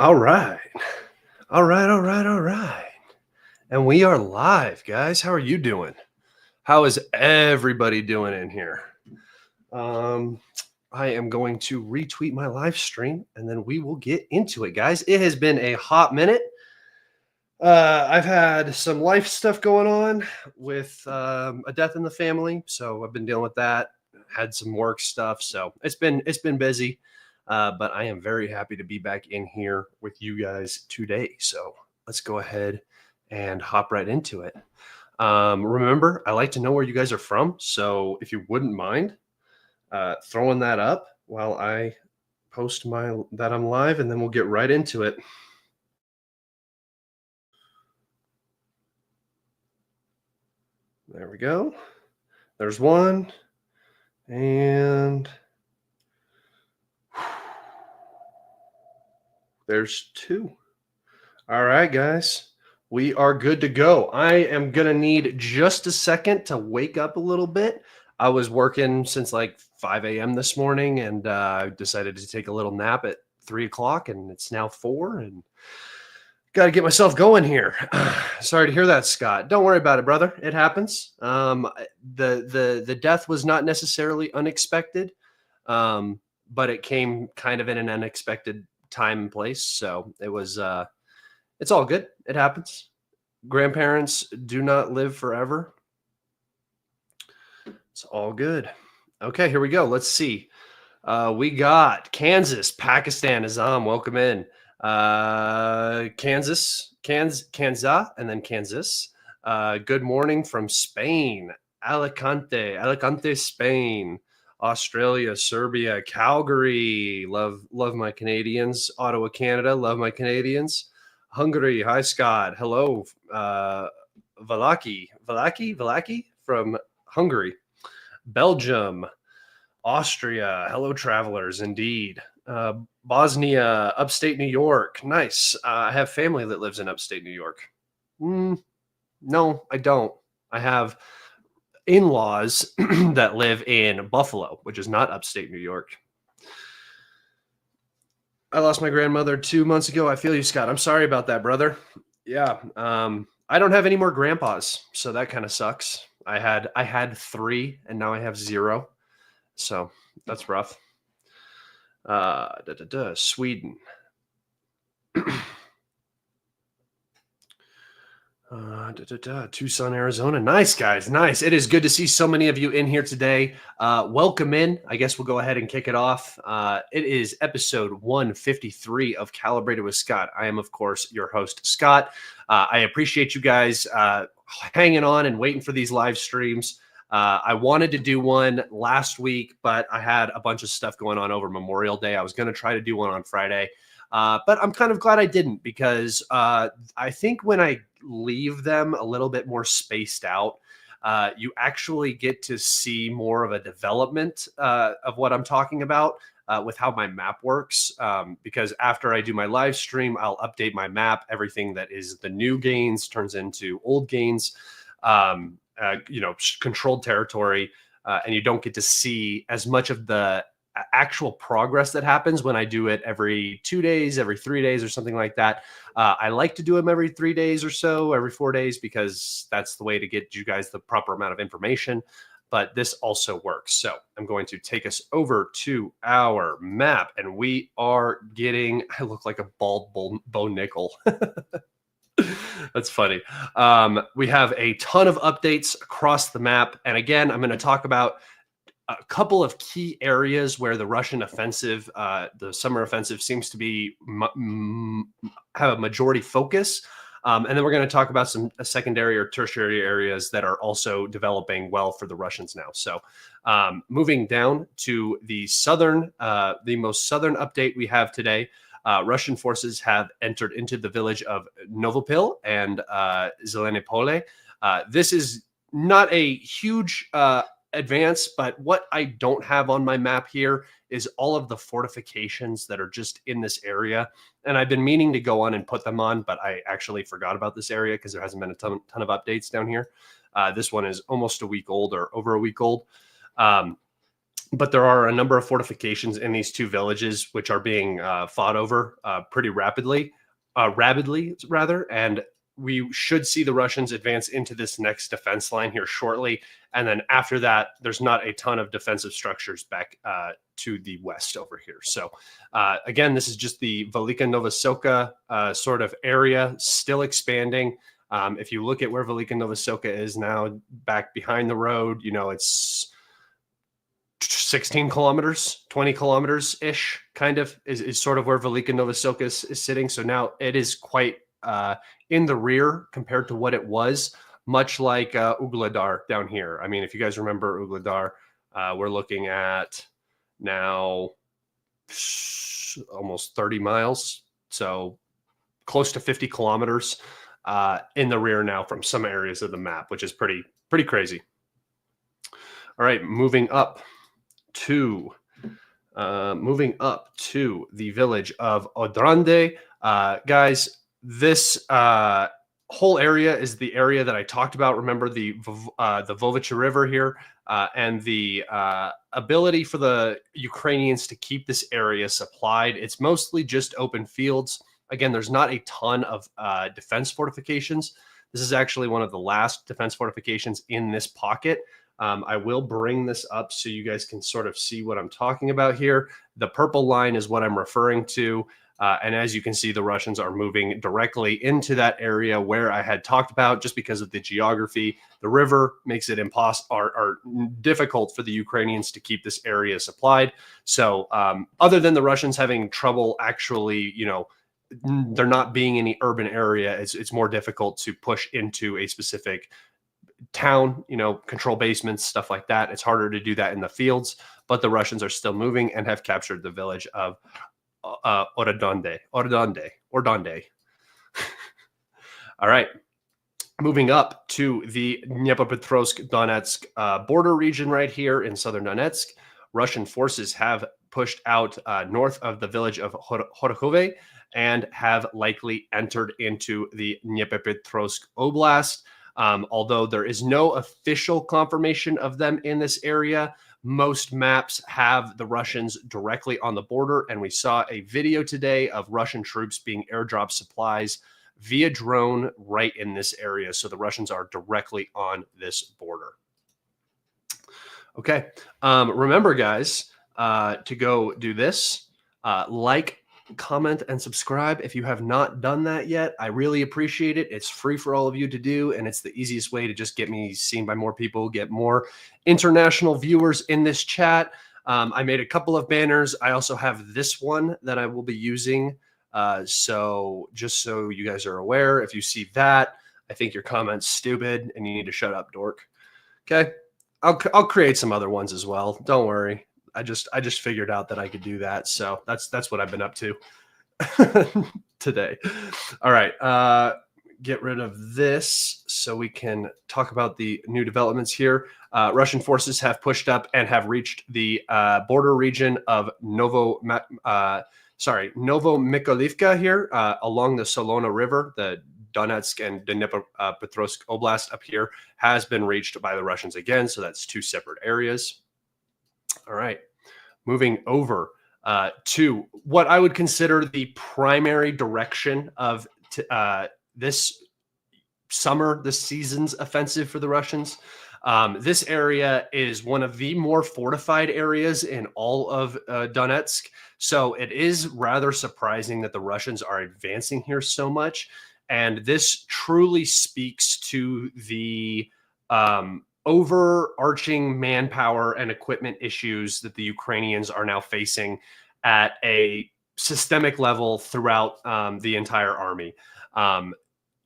All right. All right, all right, all right. And we are live, guys. How are you doing? How is everybody doing in here? Um, I am going to retweet my live stream and then we will get into it, guys. It has been a hot minute. I've had some life stuff going on with a death in the family, so I've been dealing with that. Had some work stuff, so it's been busy. But I am very happy to be back in here with you guys today. So let's go ahead and hop right into it. Remember, I like to know where you guys are from, so if you wouldn't mind throwing that up while I post my that I'm live, and then we'll get right into it. There we go. There's one. And there's two. All right, guys. We are good to go. I am going to need just a second to wake up a little bit. I was working since like 5 a.m. this morning and I decided to take a little nap at 3 o'clock, and it's now 4 and got to get myself going here. Sorry to hear that, Scott. Don't worry about it, brother. It happens. The death was not necessarily unexpected, but it came kind of in an unexpected time and place. So it was. It's all good. It happens. Grandparents do not live forever. It's all good. Okay, here we go. Let's see. We got Kansas, Pakistan, Azam. Welcome in. Kansas, and then Kansas. Good morning from Spain, Alicante, Spain, Australia, Serbia, Calgary. Love my Canadians. Ottawa, Canada. Love my Canadians. Hungary. Hi, Scott. Hello, Valaki from Hungary. Belgium, Austria. Hello, travelers. Indeed. Bosnia, upstate New York. Nice. I have family that lives in upstate New York. No, I don't. I have in-laws that live in Buffalo, which is not upstate New York. I lost my grandmother 2 months ago. I feel you, Scott. I'm sorry about that, brother. Yeah. I don't have any more grandpas, so that kind of sucks. I had 3 and now I have 0. So that's rough. Sweden. Tucson, Arizona. Nice, guys. Nice. It is good to see so many of you in here today. Welcome in. I guess we'll go ahead and kick it off. It is episode 153 of Calibrated with Scott. I am, of course, your host, Scott. I appreciate you guys hanging on and waiting for these live streams. I wanted to do one last week, but I had a bunch of stuff going on over Memorial Day. I was going to try to do one on Friday. But I'm kind of glad I didn't, because I think when I leave them a little bit more spaced out, you actually get to see more of a development of what I'm talking about with how my map works. Because after I do my live stream, I'll update my map. Everything that is the new gains turns into old gains, controlled territory. And you don't get to see as much of the actual progress that happens when I do it every 2 days, every 3 days, or something like that. I like to do them every 3 days or so, every 4 days, because that's the way to get you guys the proper amount of information. But this also works. So I'm going to take us over to our map, and we are getting, I look like a bald Bo Nickel. That's funny. We have a ton of updates across the map. And again, I'm going to talk about a couple of key areas where the Russian offensive, the summer offensive, seems to be have a majority focus. And then we're going to talk about some secondary or tertiary areas that are also developing well for the Russians now. So moving down to the southern, the most southern update we have today. Russian forces have entered into the village of Novopil and Zelenopole. This is not a huge advance, but what I don't have on my map here is all of the fortifications that are just in this area. And I've been meaning to go on and put them on, but I actually forgot about this area because there hasn't been a ton of updates down here. This one is almost a week old, or over a week old. but there are a number of fortifications in these two villages which are being fought over pretty rapidly rather, and we should see the Russians advance into this next defense line here shortly. And then after that, there's not a ton of defensive structures back to the west over here. So again, this is just the Velika Novosoka sort of area, still expanding. If you look at where Velika Novosoka is now, back behind the road, you know, it's 16 kilometers, 20 kilometers ish, kind of is sort of where Velika Novosoka is sitting. So now it is quite in the rear compared to what it was, much like Ugledar down here. I mean, if you guys remember Ugledar, we're looking at now almost 30 miles. So close to 50 kilometers in the rear now from some areas of the map, which is pretty crazy. All right, moving up to the village of Odrande. Guys, this whole area is the area that I talked about. Remember the Vovicha River here, and the ability for the Ukrainians to keep this area supplied. It's mostly just open fields. Again, there's not a ton of defense fortifications. This is actually one of the last defense fortifications in this pocket. I will bring this up so you guys can sort of see what I'm talking about here. The purple line is what I'm referring to. And as you can see, the Russians are moving directly into that area where I had talked about, just because of the geography. The river makes it impossible or difficult for the Ukrainians to keep this area supplied. So other than the Russians having trouble actually, you know, there not being any urban area, it's more difficult to push into a specific town, you know, control basements, stuff like that. It's harder to do that in the fields, but the Russians are still moving and have captured the village of Ordonde. All right, moving up to the Dnipropetrovsk Donetsk border region right here in southern Donetsk. Russian forces have pushed out north of the village of Horokove and have likely entered into the Dnipropetrovsk Oblast. Although there is no official confirmation of them in this area, most maps have the Russians directly on the border. And we saw a video today of Russian troops being airdropped supplies via drone right in this area. So the Russians are directly on this border. Okay. Remember, guys, to go do this, like, comment, and subscribe if you have not done that yet. I really appreciate it. It's free for all of you to do, and it's the easiest way to just get me seen by more people, get more international viewers in this chat. I made a couple of banners. I also have this one that I will be using. So just so you guys are aware, if you see that, I think your comment's stupid and you need to shut up, dork. Okay. I'll create some other ones as well. Don't worry. I just figured out that I could do that. So that's what I've been up to today. All right. Get rid of this so we can talk about the new developments here. Russian forces have pushed up and have reached the border region of Novomykolivka here along the Solona River. The Donetsk and Dnipropetrovsk Oblast up here has been reached by the Russians again. So that's two separate areas. All right, moving over to what I would consider the primary direction of this season's offensive for the Russians. This area is one of the more fortified areas in all of Donetsk. So it is rather surprising that the Russians are advancing here so much. And this truly speaks to the overarching manpower and equipment issues that the Ukrainians are now facing at a systemic level throughout the entire army.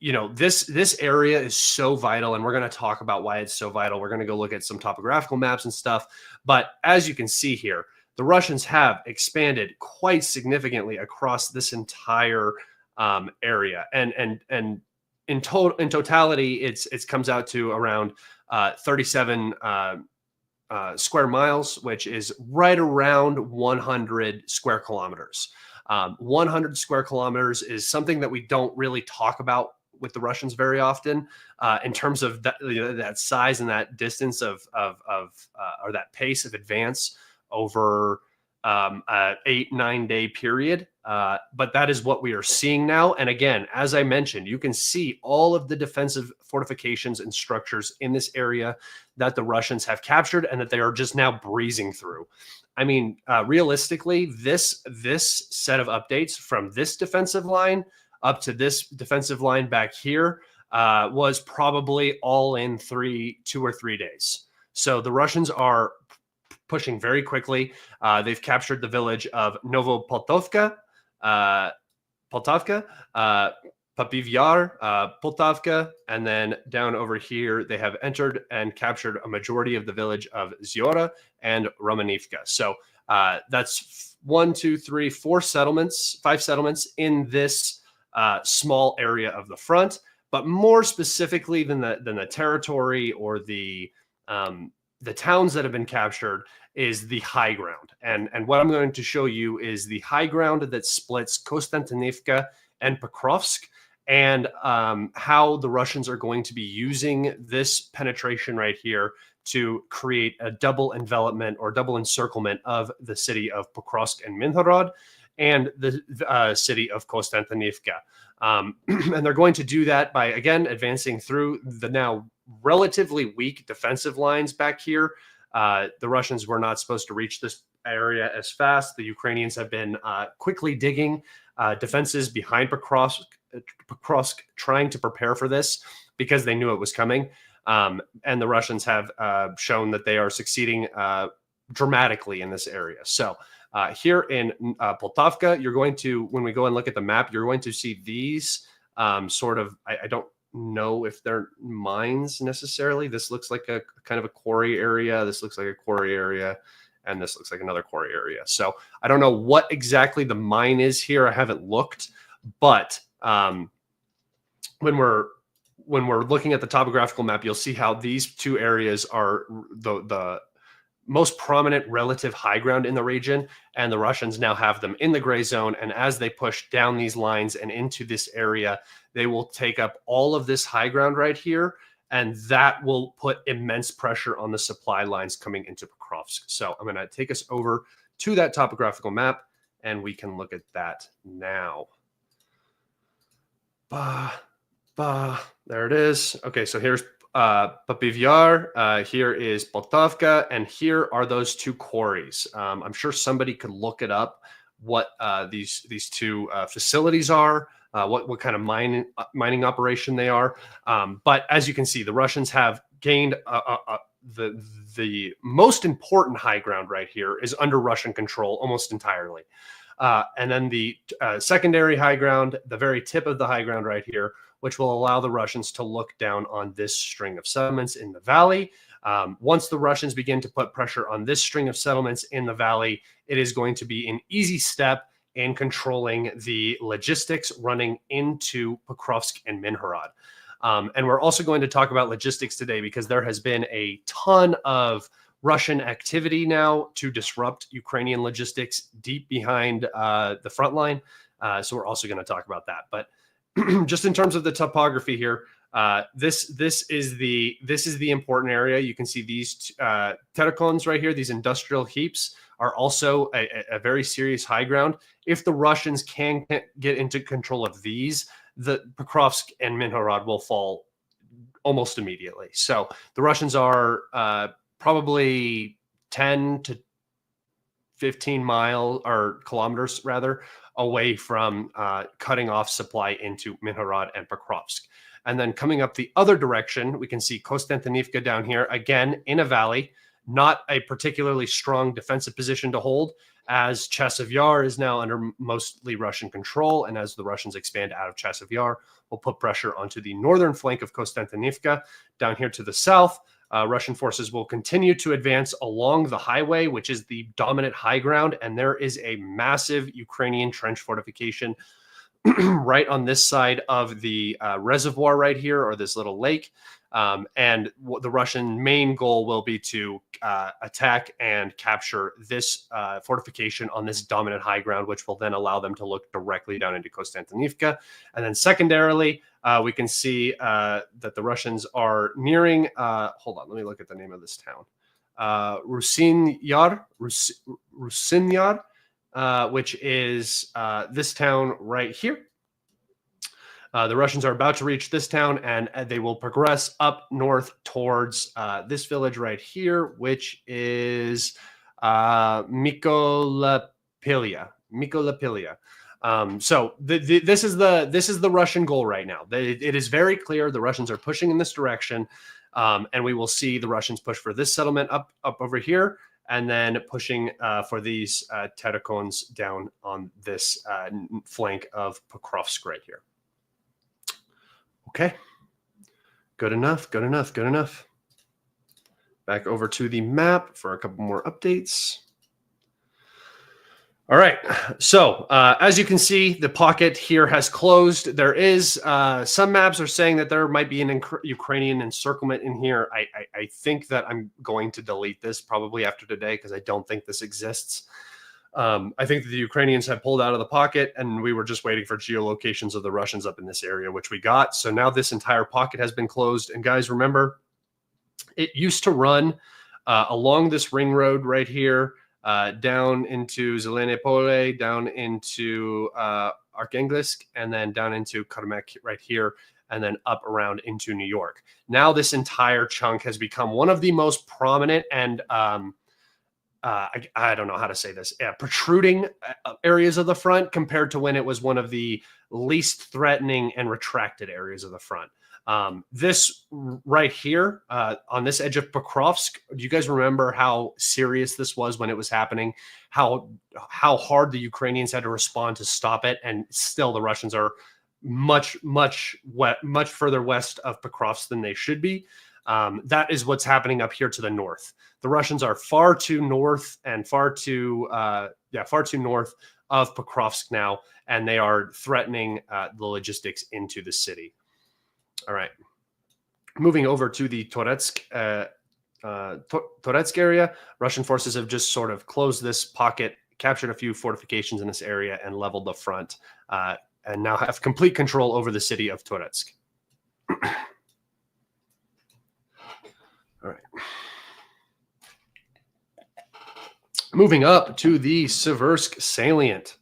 You know, this area is so vital, and we're going to talk about why it's so vital. We're going to go look at some topographical maps and stuff. But as you can see here, the Russians have expanded quite significantly across this entire area, and in totality, it comes out to around 37 square miles, which is right around 100 square kilometers. 100 square kilometers is something that we don't really talk about with the Russians very often in terms of that size and that distance of or that pace of advance. over a 8-9 day period. But that is what we are seeing now. And again, as I mentioned, you can see all of the defensive fortifications and structures in this area that the Russians have captured and that they are just now breezing through. I mean, realistically, this set of updates from this defensive line up to this defensive line back here was probably all in 2 or 3 days. So the Russians are pushing very quickly. They've captured the village of Novopoltovka, Poltavka, Papivyar, Poltavka, and then down over here, they have entered and captured a majority of the village of Zyora and Romanivka. So that's 1, 2, 3, 4 settlements, 5 settlements in this small area of the front. But more specifically than the territory or the towns that have been captured is the high ground. And what I'm going to show you is the high ground that splits Kostyantynivka and Pokrovsk, and how the Russians are going to be using this penetration right here to create a double envelopment or double encirclement of the city of Pokrovsk and Minhorod and the city of Kostyantynivka. And they're going to do that by, again, advancing through the now relatively weak defensive lines back here. The Russians were not supposed to reach this area as fast. The Ukrainians have been quickly digging defenses behind Pokrovsk, trying to prepare for this because they knew it was coming. And the Russians have shown that they are succeeding dramatically in this area. So here in Poltavka, you're going to, when we go and look at the map, you're going to see these sort of, I don't know if they're mines necessarily. This looks like a kind of a quarry area. This looks like a quarry area. And this looks like another quarry area. So I don't know what exactly the mine is here. I haven't looked, but when we're looking at the topographical map, you'll see how these two areas are the most prominent relative high ground in the region, and the Russians now have them in the gray zone. And as they push down these lines and into this area, they will take up all of this high ground right here, and that will put immense pressure on the supply lines coming into Pokrovsk. So I'm going to take us over to that topographical map, and we can look at that now. There it is. Okay, so here's Papivyar, here is Poltavka, and here are those two quarries. I'm sure somebody could look it up, what these two facilities are, what kind of mining operation they are. But as you can see, the Russians have gained the most important high ground right here is under Russian control almost entirely. And then the secondary high ground, the very tip of the high ground right here, which will allow the Russians to look down on this string of settlements in the valley. Once the Russians begin to put pressure on this string of settlements in the valley, it is going to be an easy step in controlling the logistics running into Pokrovsk and Minhorod. And we're also going to talk about logistics today because there has been a ton of Russian activity now to disrupt Ukrainian logistics deep behind the front line. So we're also going to talk about that. But just in terms of the topography here, this is the important area. You can see these terracons right here. These industrial heaps are also a very serious high ground. If the Russians can get into control of these, the Pokrovsk and Minhorod will fall almost immediately. So the Russians are probably 10 to 15 miles or kilometers rather away from cutting off supply into Minhorod and Pokrovsk. And then coming up the other direction, we can see Kostyantynivka down here, again in a valley, not a particularly strong defensive position to hold, as Chasiv Yar is now under mostly Russian control. And as the Russians expand out of Chasiv Yar, will put pressure onto the northern flank of Kostyantynivka. Down here to the south, Russian forces will continue to advance along the highway, which is the dominant high ground. And there is a massive Ukrainian trench fortification right on this side of the reservoir right here, or this little lake. And the Russian main goal will be to attack and capture this fortification on this dominant high ground, which will then allow them to look directly down into Kostyantynivka. And then secondarily, we can see that the Russians are nearing, hold on, let me look at the name of this town. Rusinyar, which is this town right here. The Russians are about to reach this town, and they will progress up north towards this village right here, which is Mykolaipilia. So this is the Russian goal right now. It is very clear the Russians are pushing in this direction, and we will see the Russians push for this settlement up over here, and then pushing for these Terrakons down on this flank of Pokrovsk right here. Okay, good enough. Back over to the map for a couple more updates. All right, so as you can see, the pocket here has closed. There is some maps are saying that there might be an Ukrainian encirclement in here. I think that I'm going to delete this probably after today because I don't think this exists. I think that the Ukrainians have pulled out of the pocket, and we were just waiting for geolocations of the Russians up in this area, which we got. So now this entire pocket has been closed. And guys, remember, it used to run along this ring road right here, down into Zelene Pole, down into Arkhangelsk, and then down into Karmek right here, and then up around into New York. Now this entire chunk has become one of the most prominent and I don't know how to say this, protruding areas of the front compared to when it was one of the least threatening and retracted areas of the front. This right here on this edge of Pokrovsk, do you guys remember how serious this was when it was happening? How hard the Ukrainians had to respond to stop it, and still the Russians are much further west of Pokrovsk than they should be. That is what's happening up here to the north. The Russians are far too north and far too north of Pokrovsk now, and they are threatening the logistics into the city. All right, moving over to the Toretsk area. Russian forces have just sort of closed this pocket, captured a few fortifications in this area, and leveled the front, and now have complete control over the city of Toretsk. All right. Moving up to the Seversk salient.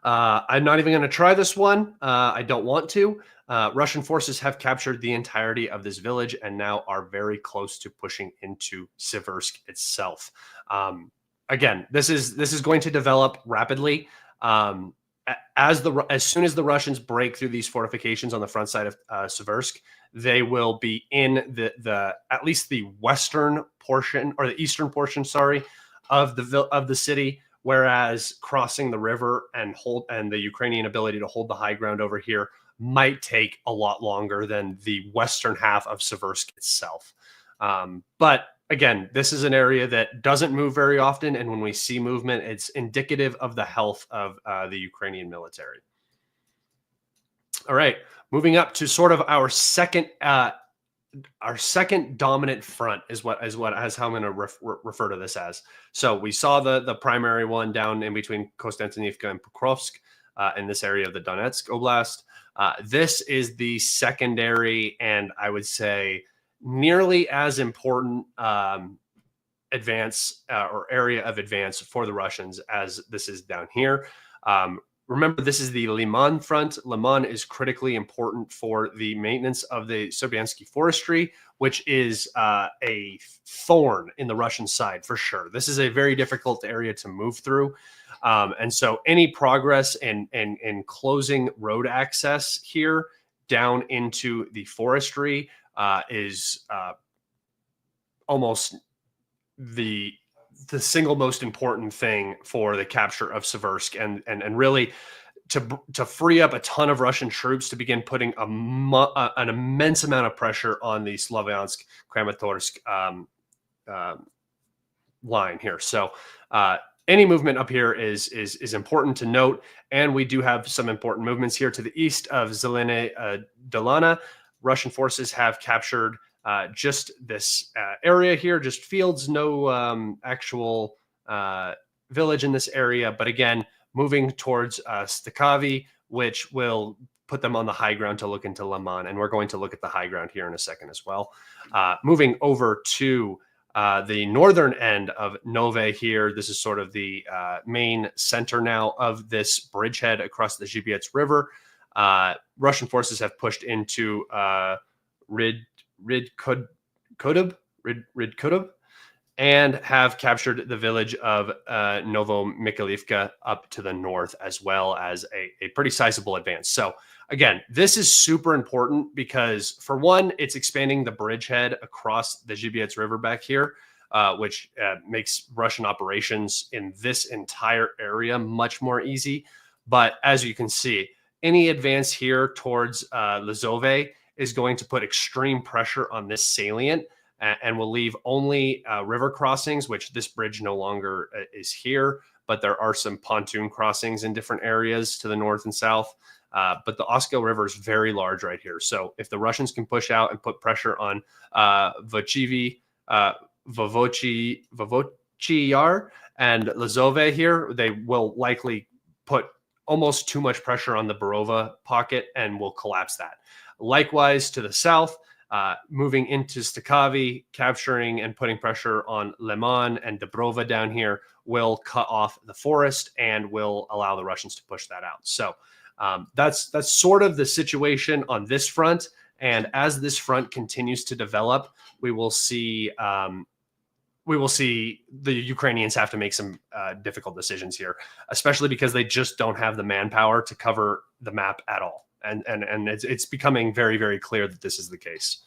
I'm not even going to try this one. I don't want to. Russian forces have captured the entirety of this village and now are very close to pushing into Seversk itself. Again, this is going to develop rapidly. As soon as the Russians break through these fortifications on the front side of Seversk, they will be in the at least the western portion, or the eastern portion, sorry, of the city. Whereas crossing the river and the Ukrainian ability to hold the high ground over here might take a lot longer than the western half of Seversk itself. But again, this is an area that doesn't move very often, and when we see movement, it's indicative of the health of the Ukrainian military. All right, moving up to sort of our second dominant front is how I'm going to refer to this as. So we saw the primary one down in between Kostyantynivka and Pokrovsk in this area of the Donetsk Oblast. This is the secondary, and I would say nearly as important advance or area of advance for the Russians as this is down here. Remember, this is the Lyman front. Lyman is critically important for the maintenance of the Sobyansky forestry, which is a thorn in the Russian side for sure. This is a very difficult area to move through. And so any progress in closing road access here down into the forestry is almost the single most important thing for the capture of Seversk, and really to free up a ton of Russian troops to begin putting an immense amount of pressure on the Slavyansk-Kramatorsk line here. So any movement up here is important to note, and we do have some important movements here to the east of Zelene Dolana. Russian forces have captured just this area here, just fields, no actual village in this area. But again, moving towards Stakavi, which will put them on the high ground to look into Lyman. And we're going to look at the high ground here in a second as well. Moving over to the northern end of Nove here. This is sort of the main center now of this bridgehead across the Zhibyets River. Russian forces have pushed into Ridkudub and have captured the village of Novomikhailivka up to the north, as well as a pretty sizable advance. So again, this is super important because, for one, it's expanding the bridgehead across the Zhibyets River back here, which makes Russian operations in this entire area much more easy. But as you can see, any advance here towards Lizove is going to put extreme pressure on this salient, and will leave only river crossings, which this bridge no longer is here, but there are some pontoon crossings in different areas to the north and south. But the Oskil River is very large right here. So if the Russians can push out and put pressure on Vochivy, Vovochiyar, and Lizove here, they will likely put almost too much pressure on the Borova pocket and will collapse that. Likewise, to the south, moving into Stakhavi, capturing and putting pressure on Lyman and Dobrova down here will cut off the forest and will allow the Russians to push that out. So that's sort of the situation on this front. And as this front continues to develop, we will see the Ukrainians have to make some difficult decisions here, especially because they just don't have the manpower to cover the map at all. And it's becoming very, very clear that this is the case.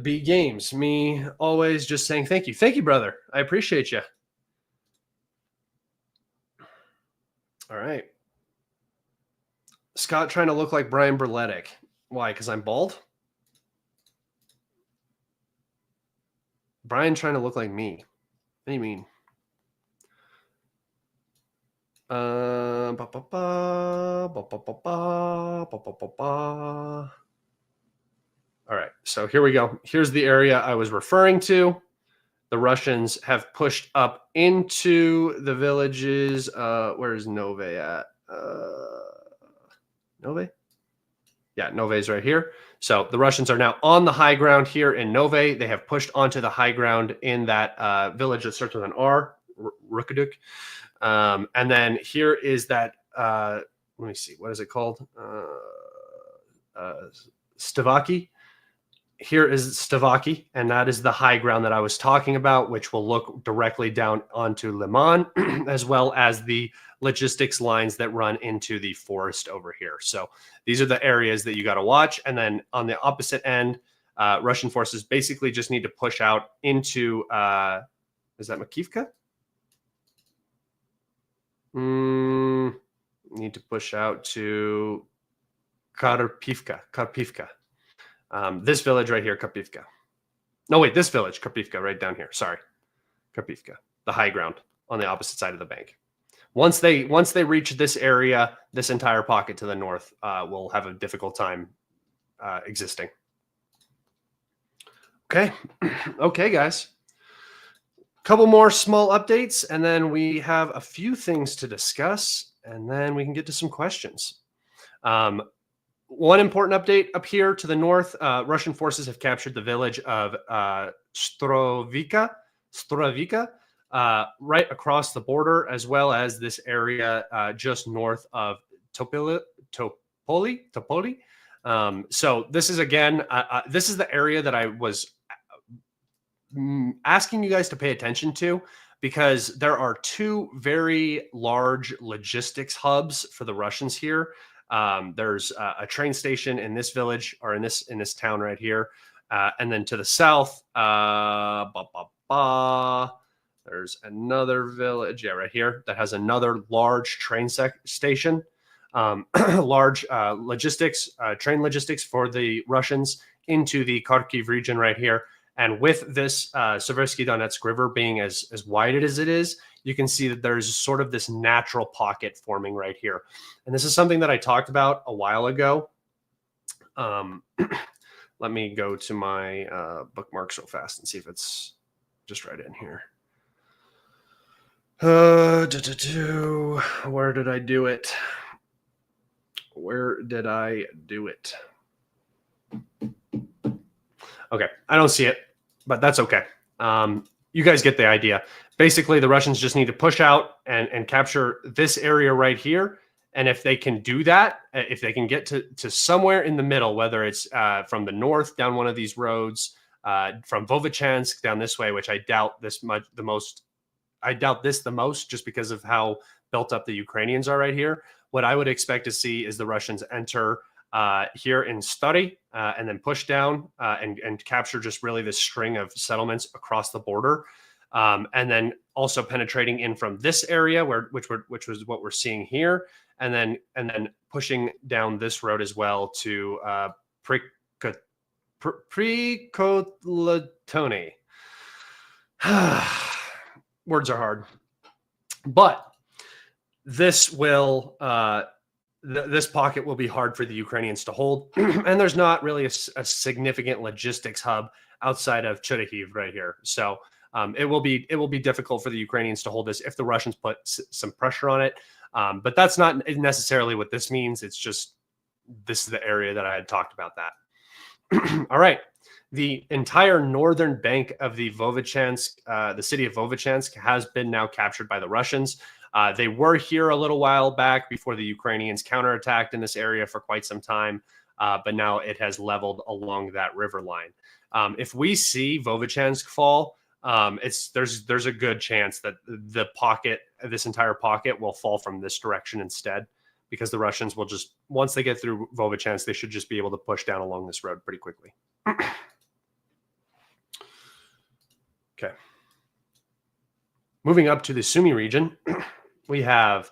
B Games, me always just saying thank you. Thank you, brother. I appreciate you. All right. Scott trying to look like Brian Berletic. Why? Because I'm bald? Brian trying to look like me. What do you mean? All right, so here we go. Here's the area I was referring to. The Russians have pushed up into the villages. Where's Nove at? Nove? Yeah, Nove is right here. So the Russians are now on the high ground here in Nove. They have pushed onto the high ground in that village that starts with an R, Rukaduk. And then here is that, let me see, what is it called? Stavaki. Here is Stavaki, and that is the high ground that I was talking about, which will look directly down onto Lyman, as well as the logistics lines that run into the forest over here. So these are the areas that you got to watch. And then on the opposite end, Russian forces basically just need to push out into, is that Makivka? Need to push out to Karpivka. This village right here, Karpivka. No, wait, this village, Karpivka, right down here. Sorry, Karpivka, the high ground on the opposite side of the bank. Once they reach this area, this entire pocket to the north will have a difficult time existing. Okay, okay, guys. Couple more small updates, and then we have a few things to discuss, and then we can get to some questions. One important update up here to the north, Russian forces have captured the village of Strovika, right across the border, as well as this area just north of Topoli. So this is, again, this is the area that I was asking you guys to pay attention to, because there are two very large logistics hubs for the Russians here. There's a train station in this village, or in this town right here, and then to the south, there's another village, yeah, right here, that has another large train station, large logistics, train logistics for the Russians into the Kharkiv region right here. And with this Seversky Donetsk River being as wide as it is, you can see that there's sort of this natural pocket forming right here. And this is something that I talked about a while ago. Let me go to my bookmark so fast and see if it's just right in here. Where did I do it? Where did I do it? Okay, I don't see it, but that's okay. You guys get the idea. Basically, the Russians just need to push out and capture this area right here. And if they can do that, if they can get to somewhere in the middle, whether it's from the north down one of these roads, from Vovchansk down this way, which I doubt this much the most. I doubt this the most just because of how built up the Ukrainians are right here. What I would expect to see is the Russians enter here in Stary and then push down and capture just really this string of settlements across the border. And then also penetrating in from this area which was what we're seeing here. And then pushing down this road as well to Prikotlatony. Words are hard, but this will this pocket will be hard for the Ukrainians to hold, and there's not really a significant logistics hub outside of Chernihiv right here. So it will be difficult for the Ukrainians to hold this if the Russians put some pressure on it. But that's not necessarily what this means. It's just this is the area that I had talked about that. All right. The entire northern bank of the Vovchansk, the city of Vovchansk, has been now captured by the Russians. They were here a little while back before the Ukrainians counterattacked in this area for quite some time, but now it has leveled along that river line. If we see Vovchansk fall, there's a good chance that this entire pocket will fall from this direction instead, because the Russians will just, once they get through Vovchansk, they should just be able to push down along this road pretty quickly. Okay. Moving up to the Sumy region, we have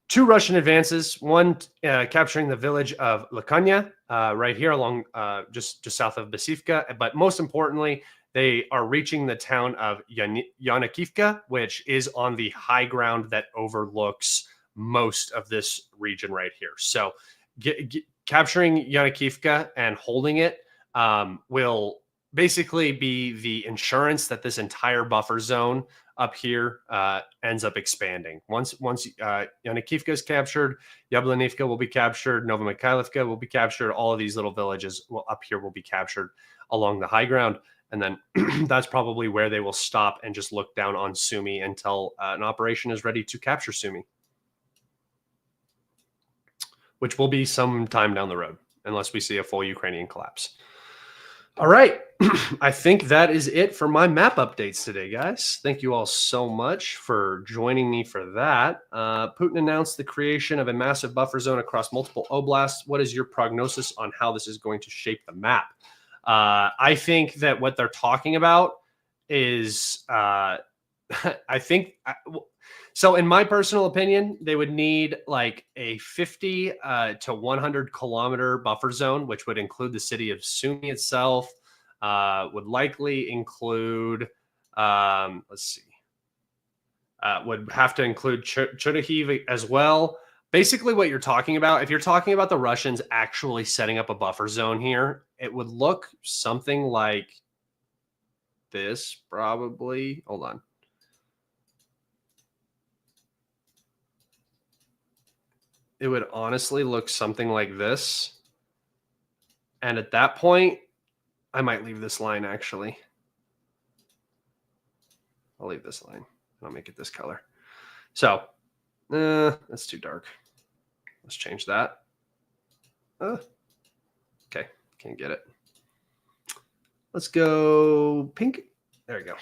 two Russian advances, one capturing the village of Lakanya right here along just south of Basivka. But most importantly, they are reaching the town of Yanikivka, which is on the high ground that overlooks most of this region right here. So capturing Yanikivka and holding it will basically be the insurance that this entire buffer zone up here ends up expanding. Once Yanikivka is captured, Yablanivka will be captured, Novomikhailivka will be captured. All of these little villages up here will be captured along the high ground. And then that's probably where they will stop and just look down on Sumy until an operation is ready to capture Sumy, which will be some time down the road, unless we see a full Ukrainian collapse. All right. I think that is it for my map updates today, guys. Thank you all so much for joining me for that. Putin announced the creation of a massive buffer zone across multiple oblasts. What is your prognosis on how this is going to shape the map? I think that what they're talking about is, so in my personal opinion, they would need like a 50 to 100 kilometer buffer zone, which would include the city of Sumy itself, would likely include, would have to include Chernihiv as well. Basically what you're talking about, if you're talking about the Russians actually setting up a buffer zone here, it would look something like this, probably. Hold on. It would honestly look something like this. And at that point, I might leave this line, actually. I'll leave this line. I'll make it this color. So, that's too dark. Let's change that. Okay, can't get it. Let's go pink. There we go.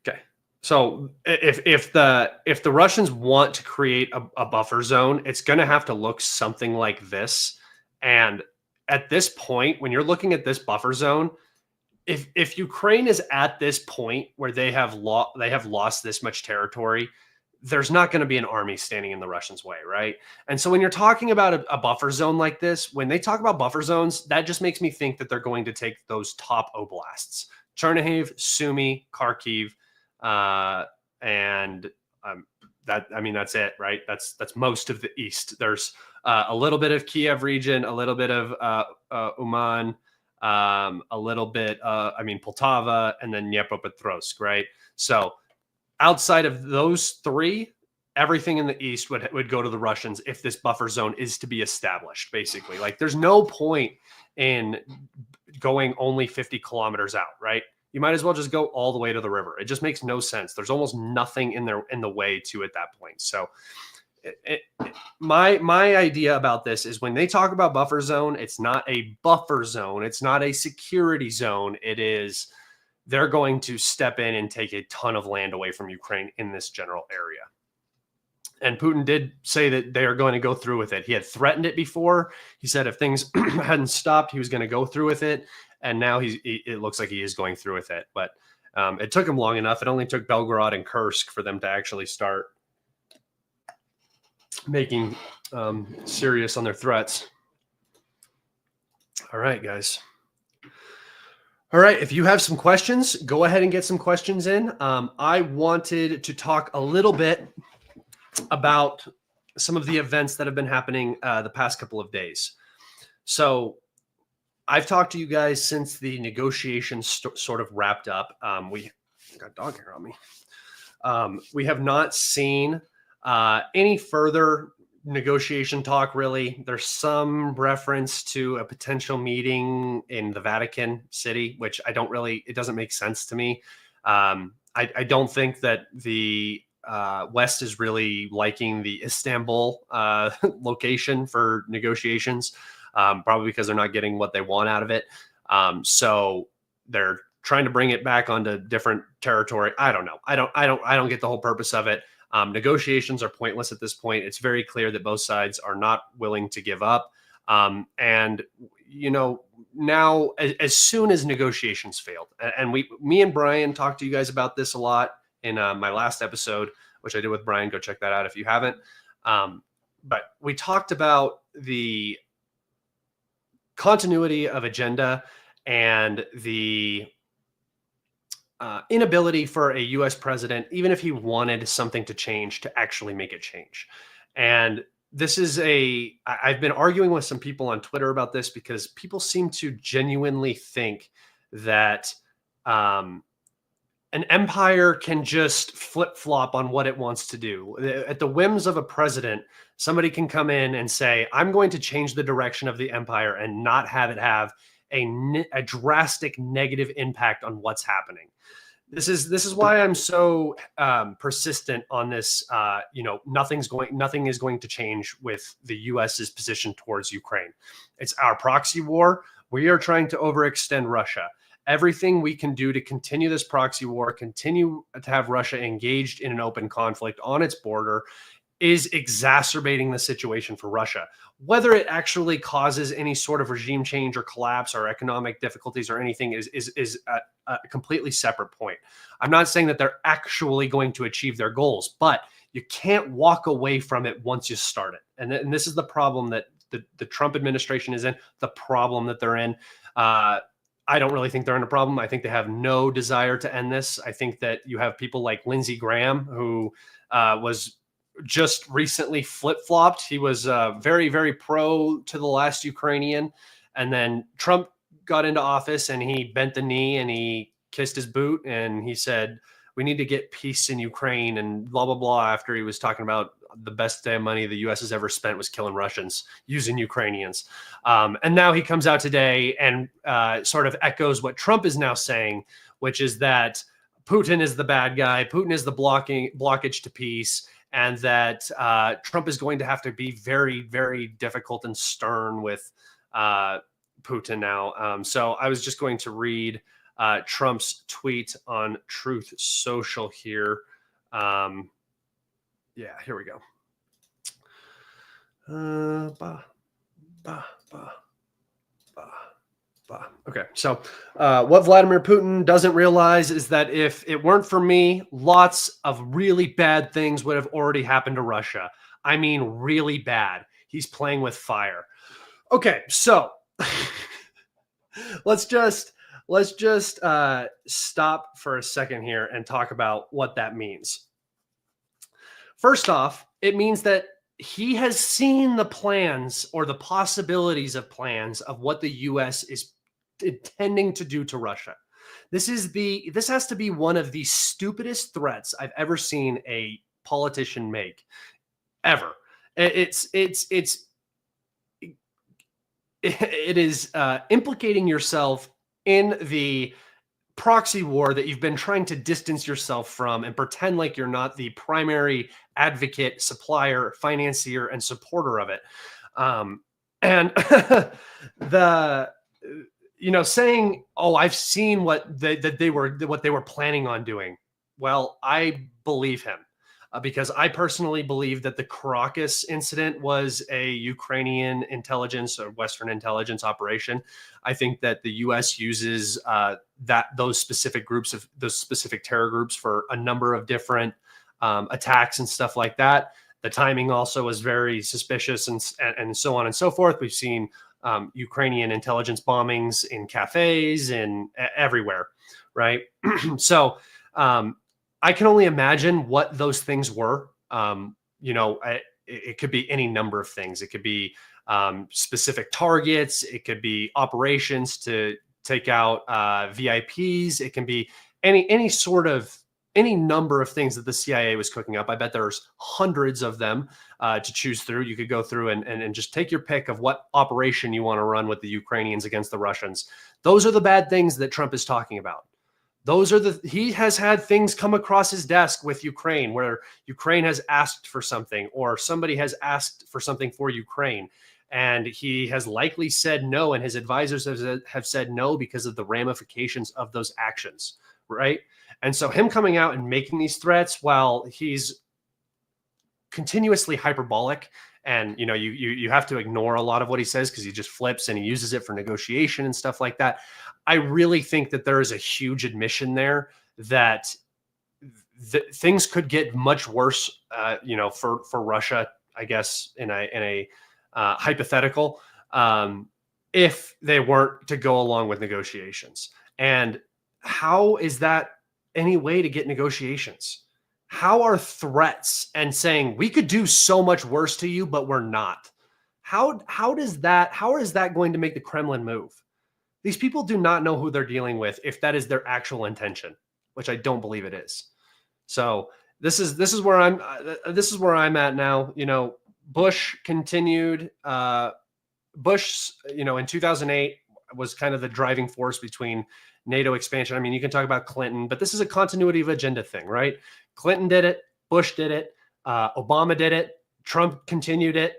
Okay. So if the Russians want to create a buffer zone, it's going to have to look something like this. And at this point, when you're looking at this buffer zone, if Ukraine is at this point where they have lost this much territory, there's not going to be an army standing in the Russians' way, right? And so when you're talking about a buffer zone like this, when they talk about buffer zones, that just makes me think that they're going to take those top oblasts: Chernihiv, Sumy, Kharkiv, and that's it, right? That's most of the east. There's a little bit of Kiev region, a little bit of Uman, a little bit, Poltava, and then Dnipropetrovsk, right? So outside of those three, everything in the east would go to the Russians if this buffer zone is to be established, basically. Like, there's no point in going only 50 kilometers out, right? You might as well just go all the way to the river. It just makes no sense. There's almost nothing in the way to at that point. So my idea about this is when they talk about buffer zone, it's not a buffer zone. It's not a security zone. It is, they're going to step in and take a ton of land away from Ukraine in this general area. And Putin did say that they are going to go through with it. He had threatened it before. He said if things hadn't stopped, he was going to go through with it. And now it looks like he is going through with it. But it took him long enough. It only took Belgorod and Kursk for them to actually start making serious on their threats. All right, guys. All right, if you have some questions, go ahead and get some questions in. I wanted to talk a little bit about some of the events that have been happening the past couple of days. So I've talked to you guys since the negotiations sort of wrapped up. We got dog hair on me. We have not seen any further negotiation talk, really. There's some reference to a potential meeting in the Vatican City, which it doesn't make sense to me. I don't think that the West is really liking the Istanbul location for negotiations, probably because they're not getting what they want out of it. So they're trying to bring it back onto different territory. I don't know. I don't get the whole purpose of it. Negotiations are pointless at this point. It's very clear that both sides are not willing to give up. And, now as soon as negotiations failed, and me and Brian talked to you guys about this a lot in my last episode, which I did with Brian. Go check that out if you haven't. But we talked about the continuity of agenda and the inability for a U.S. president, even if he wanted something to change, to actually make it change. And this is I've been arguing with some people on Twitter about this because people seem to genuinely think that an empire can just flip-flop on what it wants to do. At the whims of a president, somebody can come in and say, I'm going to change the direction of the empire and not have it have a drastic negative impact on what's happening. This is why I'm so persistent on this. Nothing is going to change with the U.S.'s position towards Ukraine. It's our proxy war. We are trying to overextend Russia. Everything we can do to continue this proxy war, continue to have Russia engaged in an open conflict on its border, is exacerbating the situation for Russia. Whether it actually causes any sort of regime change or collapse or economic difficulties or anything is a completely separate point. I'm not saying that they're actually going to achieve their goals, but you can't walk away from it once you start it. And this is the problem that the Trump administration is in, the problem that they're in. I don't really think they're in a problem. I think they have no desire to end this. I think that you have people like Lindsey Graham, who was just recently flip-flopped. He was very, very pro to the last Ukrainian. And then Trump got into office and he bent the knee and he kissed his boot and he said, we need to get peace in Ukraine and blah, blah, blah, after he was talking about the best damn money the U.S. has ever spent was killing Russians using Ukrainians. And now he comes out today and sort of echoes what Trump is now saying, which is that Putin is the bad guy. Putin is the blockage to peace. And that Trump is going to have to be very, very difficult and stern with Putin now. So I was just going to read Trump's tweet on Truth Social here. Yeah, here we go. Okay, so what Vladimir Putin doesn't realize is that if it weren't for me, lots of really bad things would have already happened to Russia. I mean, really bad. He's playing with fire. Okay, so let's just stop for a second here and talk about what that means. First off, it means that he has seen the plans or the possibilities of plans of what the U.S. is intending to do to Russia. This has to be one of the stupidest threats I've ever seen a politician make, ever. It's it is implicating yourself in the proxy war that you've been trying to distance yourself from and pretend like you're not the primary advocate, supplier, financier, and supporter of it. And the saying, "Oh, I've seen what they were planning on doing." Well, I believe him because I personally believe that the Caracas incident was a Ukrainian intelligence or Western intelligence operation. I think that the U.S. uses those specific terror groups for a number of different attacks and stuff like that. The timing also was very suspicious, and so on and so forth. We've seen Ukrainian intelligence bombings in cafes and everywhere, right? So I can only imagine what those things were. It could be any number of things. It could be specific targets. It could be operations to take out VIPs. It can be any number of things that the CIA was cooking up. I bet there's hundreds of them to choose through. You could go through and just take your pick of what operation you want to run with the Ukrainians against the Russians. Those are the bad things that Trump is talking about. He has had things come across his desk with Ukraine where Ukraine has asked for something or somebody has asked for something for Ukraine. And he has likely said no, and his advisors have said no because of the ramifications of those actions, right? And so him coming out and making these threats while he's continuously hyperbolic, and you have to ignore a lot of what he says because he just flips and he uses it for negotiation and stuff like that. I really think that there is a huge admission there that things could get much worse, for Russia, I guess, in a hypothetical, if they weren't to go along with negotiations. And how is that any way to get negotiations? How are threats and saying we could do so much worse to you, but we're not? How is that going to make the Kremlin move? These people do not know who they're dealing with if that is their actual intention, which I don't believe it is. So this is where I'm at now. Bush continued. Bush, in 2008 was kind of the driving force between NATO expansion. I mean, you can talk about Clinton, but this is a continuity of agenda thing, right? Clinton did it. Bush did it. Obama did it. Trump continued it.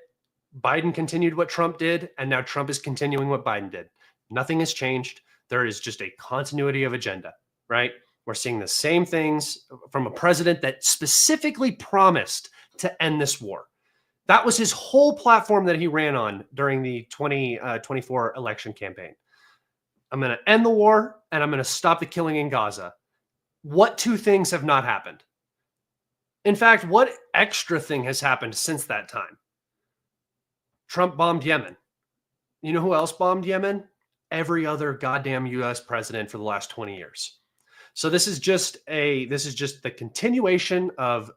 Biden continued what Trump did. And now Trump is continuing what Biden did. Nothing has changed. There is just a continuity of agenda, right? We're seeing the same things from a president that specifically promised to end this war. That was his whole platform that he ran on during the 2024 election campaign. I'm going to end the war and I'm going to stop the killing in Gaza. What two things have not happened? In fact, what extra thing has happened since that time? Trump bombed Yemen. You know who else bombed Yemen? Every other goddamn U.S. president for the last 20 years. So this is just the continuation of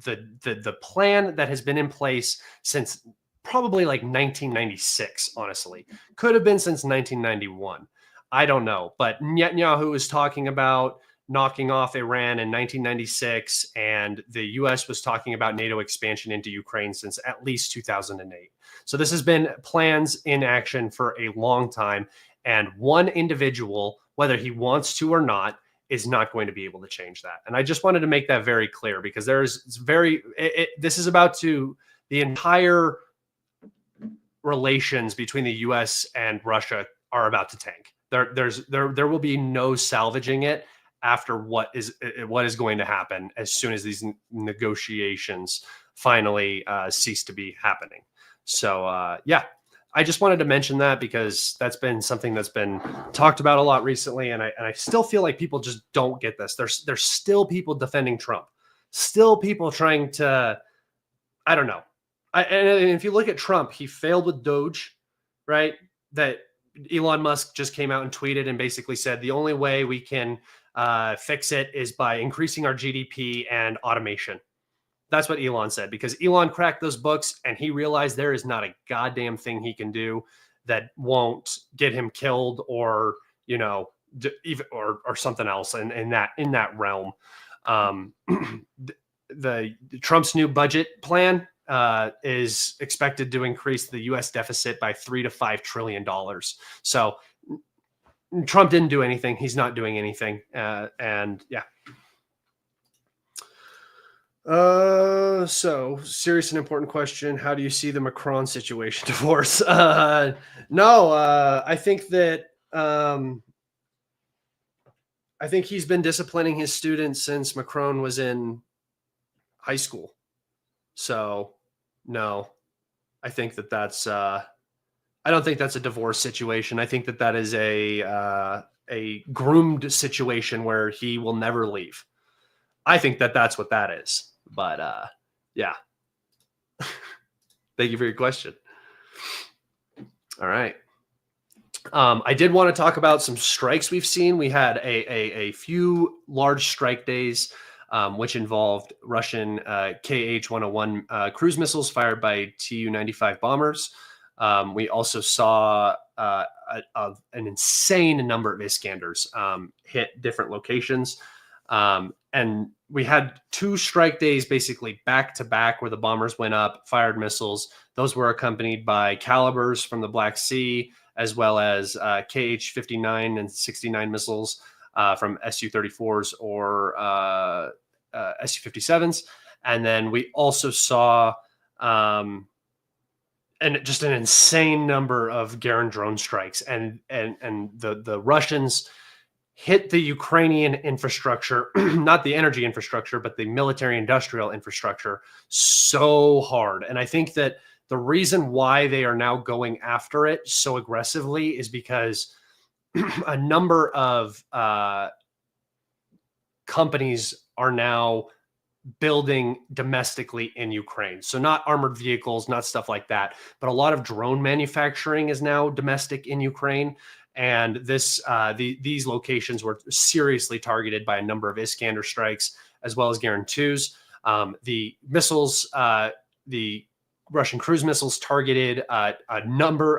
the plan that has been in place since probably like 1996, honestly. Could have been since 1991. I don't know. But Netanyahu was talking about knocking off Iran in 1996, and the U.S. was talking about NATO expansion into Ukraine since at least 2008. So this has been plans in action for a long time, and one individual, whether he wants to or not, is not going to be able to change that. And I just wanted to make that very clear because this is about to the entire relations between the U.S. and Russia are about to tank. There will be no salvaging it after what is going to happen as soon as these negotiations finally cease to be happening. So yeah, I just wanted to mention that because that's been something that's been talked about a lot recently, and I still feel like people just don't get this. There's still people defending Trump, still people trying to, I don't know. And if you look at Trump, he failed with Doge, right? That Elon Musk just came out and tweeted and basically said the only way we can fix it is by increasing our GDP and automation. That's what Elon said, because Elon cracked those books and he realized there is not a goddamn thing he can do that won't get him killed or, or something else in that realm. The Trump's new budget plan, is expected to increase the U.S. deficit by $3 to $5 trillion. So Trump didn't do anything. He's not doing anything. And yeah. So serious and important question. How do you see the Macron situation divorce? No, I think that, I think he's been disciplining his students since Macron was in high school. So no, I think that that's, I don't think that's a divorce situation. I think that that is a groomed situation where he will never leave. I think that that's what that is. But yeah. Thank you for your question. All right. I did want to talk about some strikes we've seen. We had a few large strike days, which involved Russian KH-101 cruise missiles fired by Tu-95 bombers. We also saw an insane number of Iskanders hit different locations. And we had 2 strike days basically back to back where the bombers went up, fired missiles. Those were accompanied by Calibers from the Black Sea, as well as KH-59 and 69 missiles from Su-34s or Su-57s. And then we also saw and just an insane number of Garand drone strikes. And the Russians hit the Ukrainian infrastructure, not the energy infrastructure, but the military industrial infrastructure so hard. And I think that the reason why they are now going after it so aggressively is because a number of companies are now building domestically in Ukraine. So not armored vehicles, not stuff like that, but a lot of drone manufacturing is now domestic in Ukraine. And this, these locations were seriously targeted by a number of Iskander strikes, as well as Garand 2s. The missiles, the Russian cruise missiles targeted a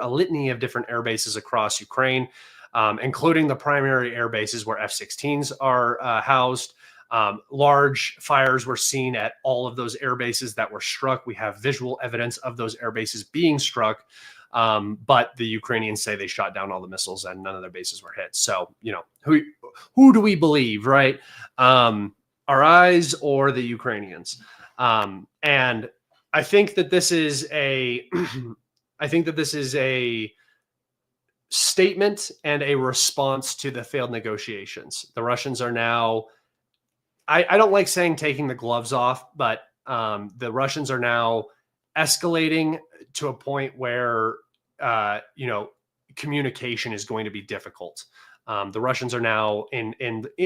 litany of different air bases across Ukraine, including the primary air bases where F-16s are housed. Large fires were seen at all of those air bases that were struck. We have visual evidence of those air bases being struck. But the Ukrainians say they shot down all the missiles and none of their bases were hit. So, you know, who do we believe, right? Our eyes or the Ukrainians? And I think that this is a, I think that this is a statement and a response to the failed negotiations. The Russians are now, I don't like saying taking the gloves off, but the Russians are now escalating to a point where, you know, communication is going to be difficult. The Russians are now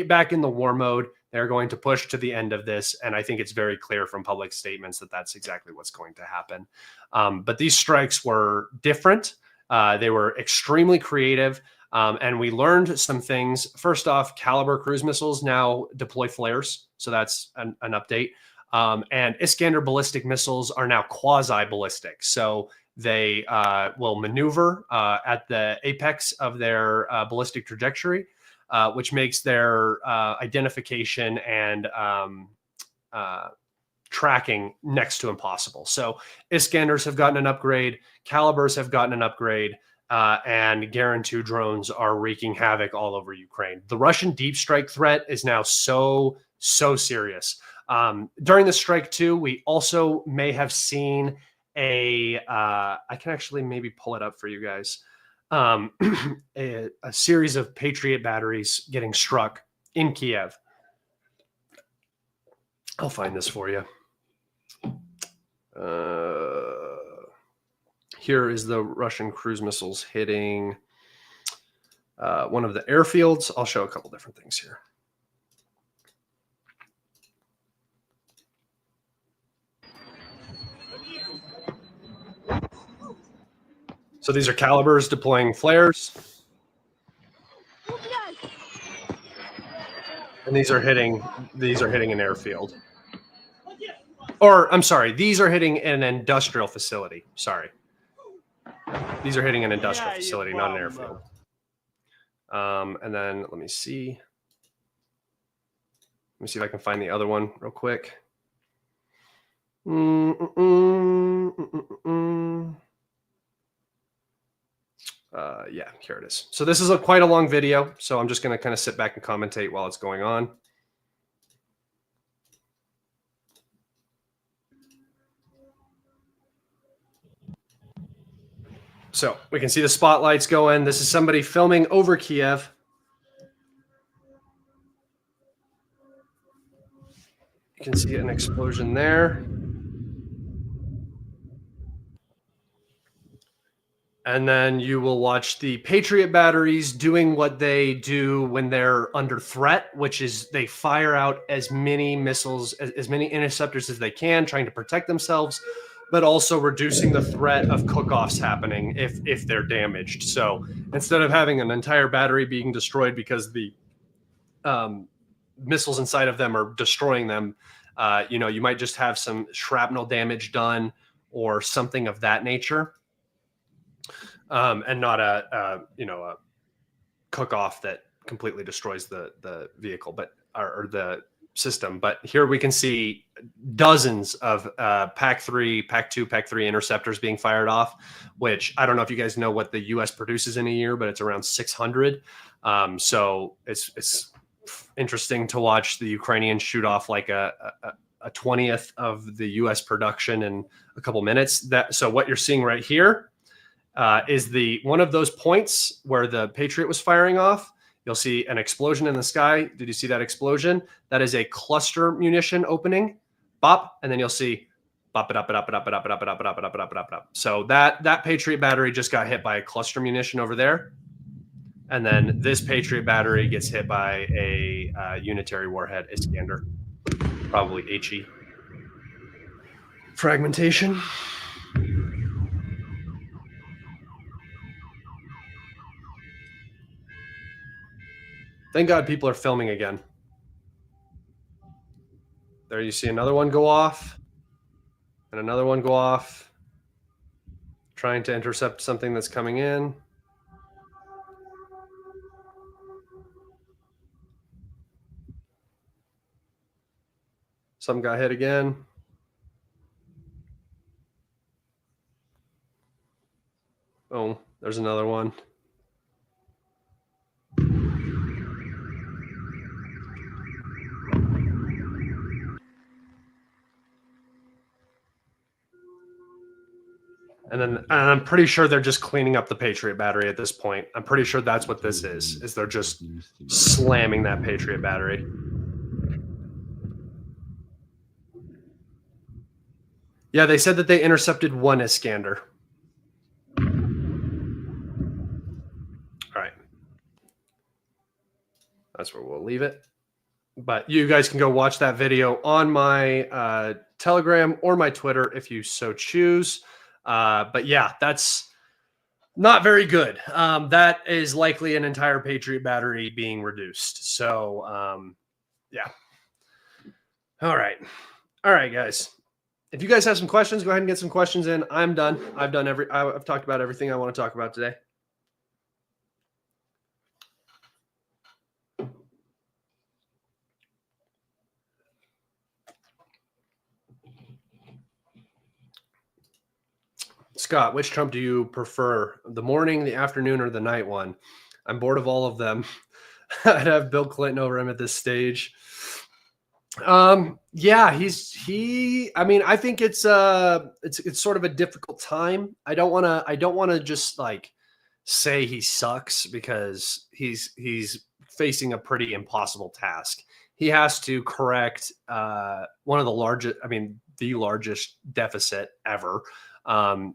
back in the war mode. They're going to push to the end of this. And I think it's very clear from public statements that that's exactly what's going to happen. But these strikes were different. They were extremely creative. And we learned some things. First off, Caliber cruise missiles now deploy flares. So that's an update. And Iskander ballistic missiles are now quasi-ballistic. So they will maneuver at the apex of their ballistic trajectory, which makes their identification and tracking next to impossible. So Iskanders have gotten an upgrade, Calibers have gotten an upgrade, and Garand 2 drones are wreaking havoc all over Ukraine. The Russian deep strike threat is now so serious. During the strike too, we also may have seen I can actually maybe pull it up for you guys. A series of Patriot batteries getting struck in Kiev. I'll find this for you. Here is the Russian cruise missiles hitting one of the airfields. I'll show a couple different things here. So these are Calibers deploying flares. And these are hitting an airfield. Or I'm sorry, these are hitting an industrial facility. Sorry. These are hitting an industrial facility, not an airfield. And then let me see. Let me see if I can find the other one real quick. Yeah, here it is. So this is quite a long video, so I'm just going to kind of sit back and commentate while it's going on. So we can see the spotlights going. This is somebody filming over Kiev. You can see an explosion there. And then you will watch the Patriot batteries doing what they do when they're under threat, which is they fire out as many missiles, as many interceptors as they can, trying to protect themselves, but also reducing the threat of cook-offs happening if they're damaged. So instead of having an entire battery being destroyed because the missiles inside of them are destroying them, you might just have some shrapnel damage done or something of that nature. And not a cook off that completely destroys the vehicle, or the system. But here we can see dozens of Pack 3, Pack 2, Pack 3 interceptors being fired off, which I don't know if you guys know what the U.S. produces in a year, but it's around 600. So it's interesting to watch the Ukrainians shoot off like a 20th of the U.S. production in a couple minutes. So what you're seeing right here is one of those points where the Patriot was firing off. You'll see an explosion in the sky. Did you see that explosion? That is a cluster munition opening. Bop, and then you'll see bop it up, it up, it up, it up, it up, it up, it up, it up, it up, it up, it up. So that Patriot battery just got hit by a cluster munition over there. And then this Patriot battery gets hit by a unitary warhead, Iskander, probably HE. Fragmentation. Thank God people are filming again. There you see another one go off and another one go off, trying to intercept something that's coming in. Some got hit again. Oh, there's another one. And I'm pretty sure they're just cleaning up the Patriot battery at this point. I'm pretty sure that's what this is they're just slamming that Patriot battery. Yeah, they said that they intercepted one Iskander. All right. That's where we'll leave it. But you guys can go watch that video on my Telegram or my Twitter if you so choose. But yeah, that's not very good. That is likely an entire Patriot battery being reduced. So yeah. All right, guys. If you guys have some questions, go ahead and get some questions in. I'm done. I've talked about everything I want to talk about today. Scott, which Trump do you prefer? The morning, the afternoon, or the night one? I'm bored of all of them. I'd have Bill Clinton over him at this stage. Yeah, I mean, I think it's sort of a difficult time. I don't want to just like say he sucks, because he's facing a pretty impossible task. He has to correct one of the largest, the largest deficit ever.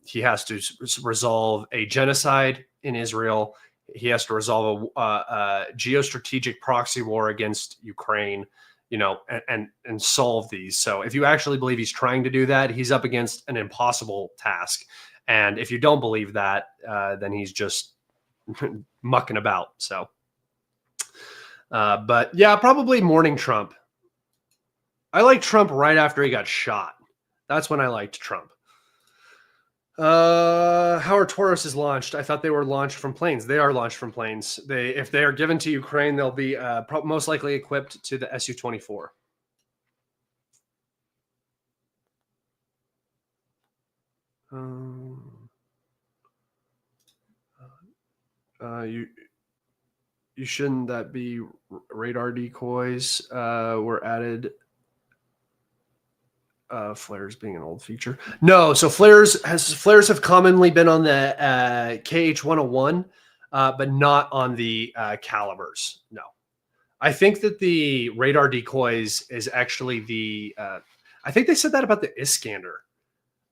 He has to resolve a genocide in Israel. He has to resolve a geostrategic proxy war against Ukraine, and solve these. So if you actually believe he's trying to do that, he's up against an impossible task. And if you don't believe that, then he's just mucking about. So, but yeah, probably morning Trump. I liked Trump right after he got shot. That's when I liked Trump. How are Tauruses launched? I thought they were launched from planes. They are launched from planes. If they are given to Ukraine, they'll be most likely equipped to the Su-24. You shouldn't that be radar decoys were added. Flares being an old feature. No, so flares have commonly been on the KH-101, but not on the calibers. No, I think that the radar decoys is actually the. I think they said that about the Iskander,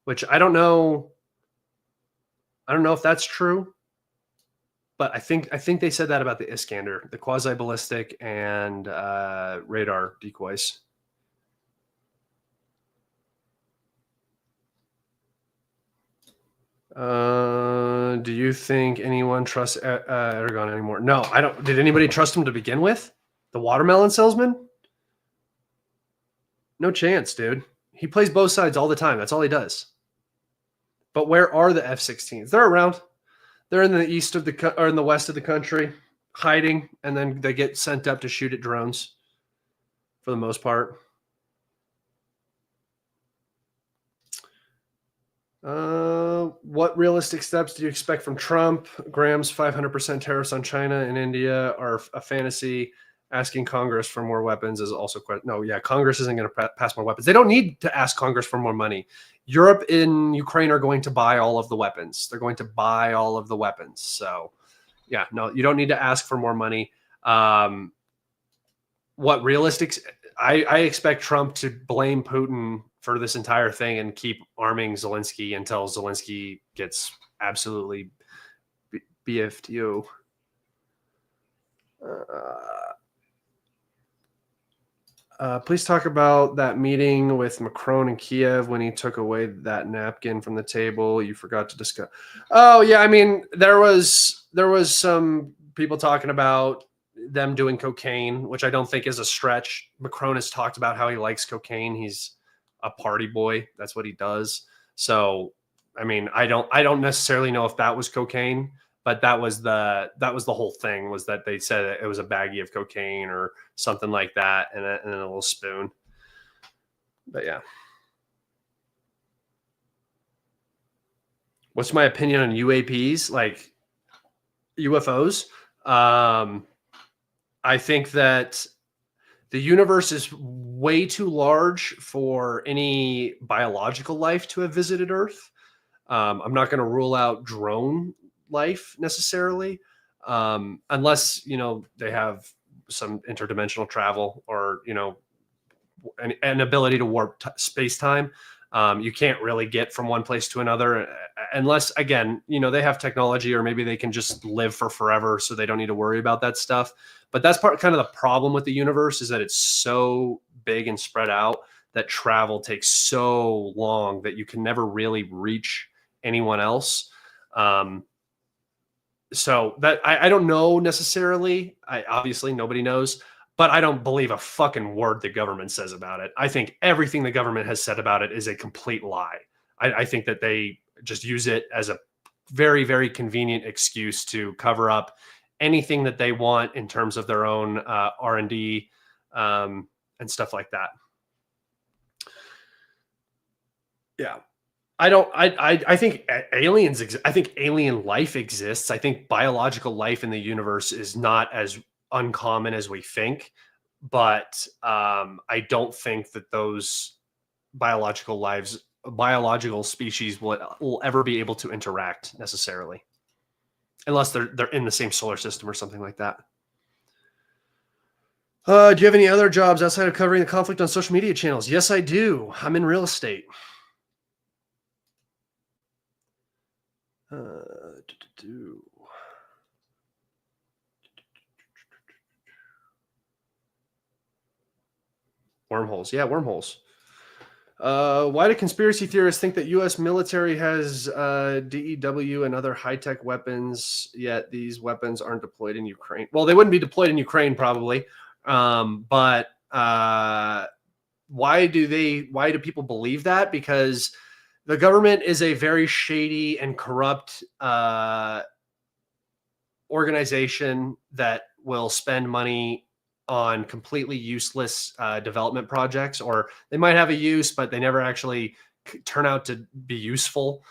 which I don't know. I don't know if that's true, but I think they said that about the Iskander, the quasi ballistic and radar decoys. Do you think anyone trusts Erdogan anymore? No, I don't. Did anybody trust him to begin with? The watermelon salesman? No chance, dude. He plays both sides all the time. That's all he does. But where are the F-16s? They're around. They're in the east of the or in the west of the country, hiding, and then they get sent up to shoot at drones. For the most part. What realistic steps do you expect from Trump? Graham's 500% tariffs on China and India are a fantasy. Asking Congress for more weapons is also quite no. Yeah, Congress isn't going to pass more weapons. They don't need to ask Congress for more money. Europe and Ukraine are going to buy all of the weapons. They're going to buy all of the weapons. So, yeah, no, you don't need to ask for more money. What realistic? I expect Trump to blame Putin for this entire thing and keep arming Zelensky until Zelensky gets absolutely BFTO. Please talk about that meeting with Macron in Kiev when he took away that napkin from the table. You forgot to discuss. Oh yeah, I mean there was some people talking about them doing cocaine, which I don't think is a stretch. Macron has talked about how he likes cocaine. He's a party boy. That's what he does. So, I mean, I don't necessarily know if that was cocaine, but that was the whole thing, was that they said it was a baggie of cocaine or something like that, and a little spoon. But yeah. What's my opinion on UAPs, like UFOs? I think that the universe is way too large for any biological life to have visited Earth. I'm not going to rule out drone life necessarily, unless they have some interdimensional travel or an ability to warp space-time. You can't really get from one place to another unless, again, they have technology, or maybe they can just live for forever, so they don't need to worry about that stuff. But that's kind of the problem with the universe, is that it's so big and spread out that travel takes so long that you can never really reach anyone else. So that I don't know necessarily. Obviously nobody knows, but I don't believe a fucking word the government says about it. I think everything the government has said about it is a complete lie. I think that they just use it as a very, very convenient excuse to cover up anything that they want in terms of their own R&D and stuff like that. Yeah. I think aliens I think alien life exists. I think biological life in the universe is not as uncommon as we think, but I don't think that those biological species will ever be able to interact necessarily, unless they're in the same solar system or something like that. Do you have any other jobs outside of covering the conflict on social media channels? Yes, I do. I'm in real estate. Wormholes. Yeah, wormholes. Why do conspiracy theorists think that U.S. military has DEW and other high-tech weapons, yet these weapons aren't deployed in Ukraine? Well, they wouldn't be deployed in Ukraine probably. But why do people believe that? Because the government is a very shady and corrupt organization that will spend money on completely useless development projects, or they might have a use, but they never actually turn out to be useful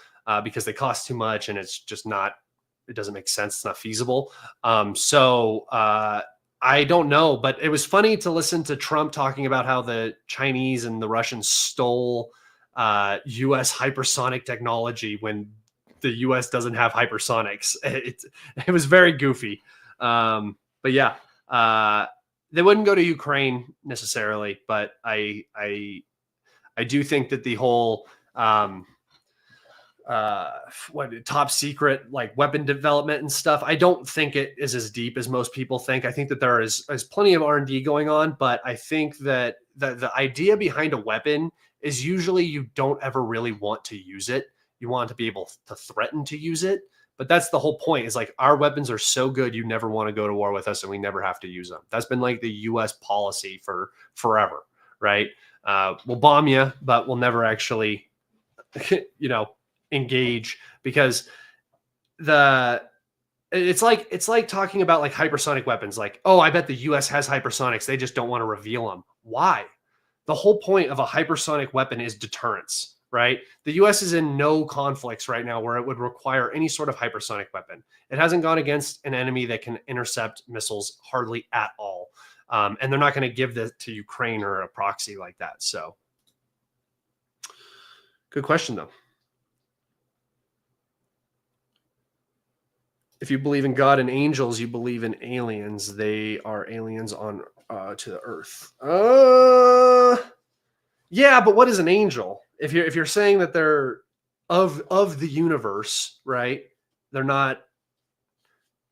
because they cost too much and it's just not doesn't make sense. It's not feasible. I don't know, but it was funny to listen to Trump talking about how the Chinese and the Russians stole U.S. hypersonic technology when the U.S. doesn't have hypersonics. It was very goofy. But yeah, they wouldn't go to Ukraine necessarily, but I do think that the whole top secret like weapon development and stuff, I don't think it is as deep as most people think. I think that there is plenty of R&D going on, but I think that the idea behind a weapon is usually you don't ever really want to use it. You want to be able to threaten to use it, but that's the whole point, is like our weapons are so good you never want to go to war with us and we never have to use them. That's been like the US policy for forever, right? We'll bomb you, but we'll never actually engage, because it's like talking about like hypersonic weapons. Like, oh, I bet the US has hypersonics. They just don't want to reveal them. Why? The whole point of a hypersonic weapon is deterrence, right? The US is in no conflicts right now where it would require any sort of hypersonic weapon. It hasn't gone against an enemy that can intercept missiles hardly at all. And they're not going to give this to Ukraine or a proxy like that. So good question though. If you believe in God and angels, you believe in aliens. They are aliens on to the earth. Yeah, but what is an angel? If you're saying that they're of the universe, right? They're not.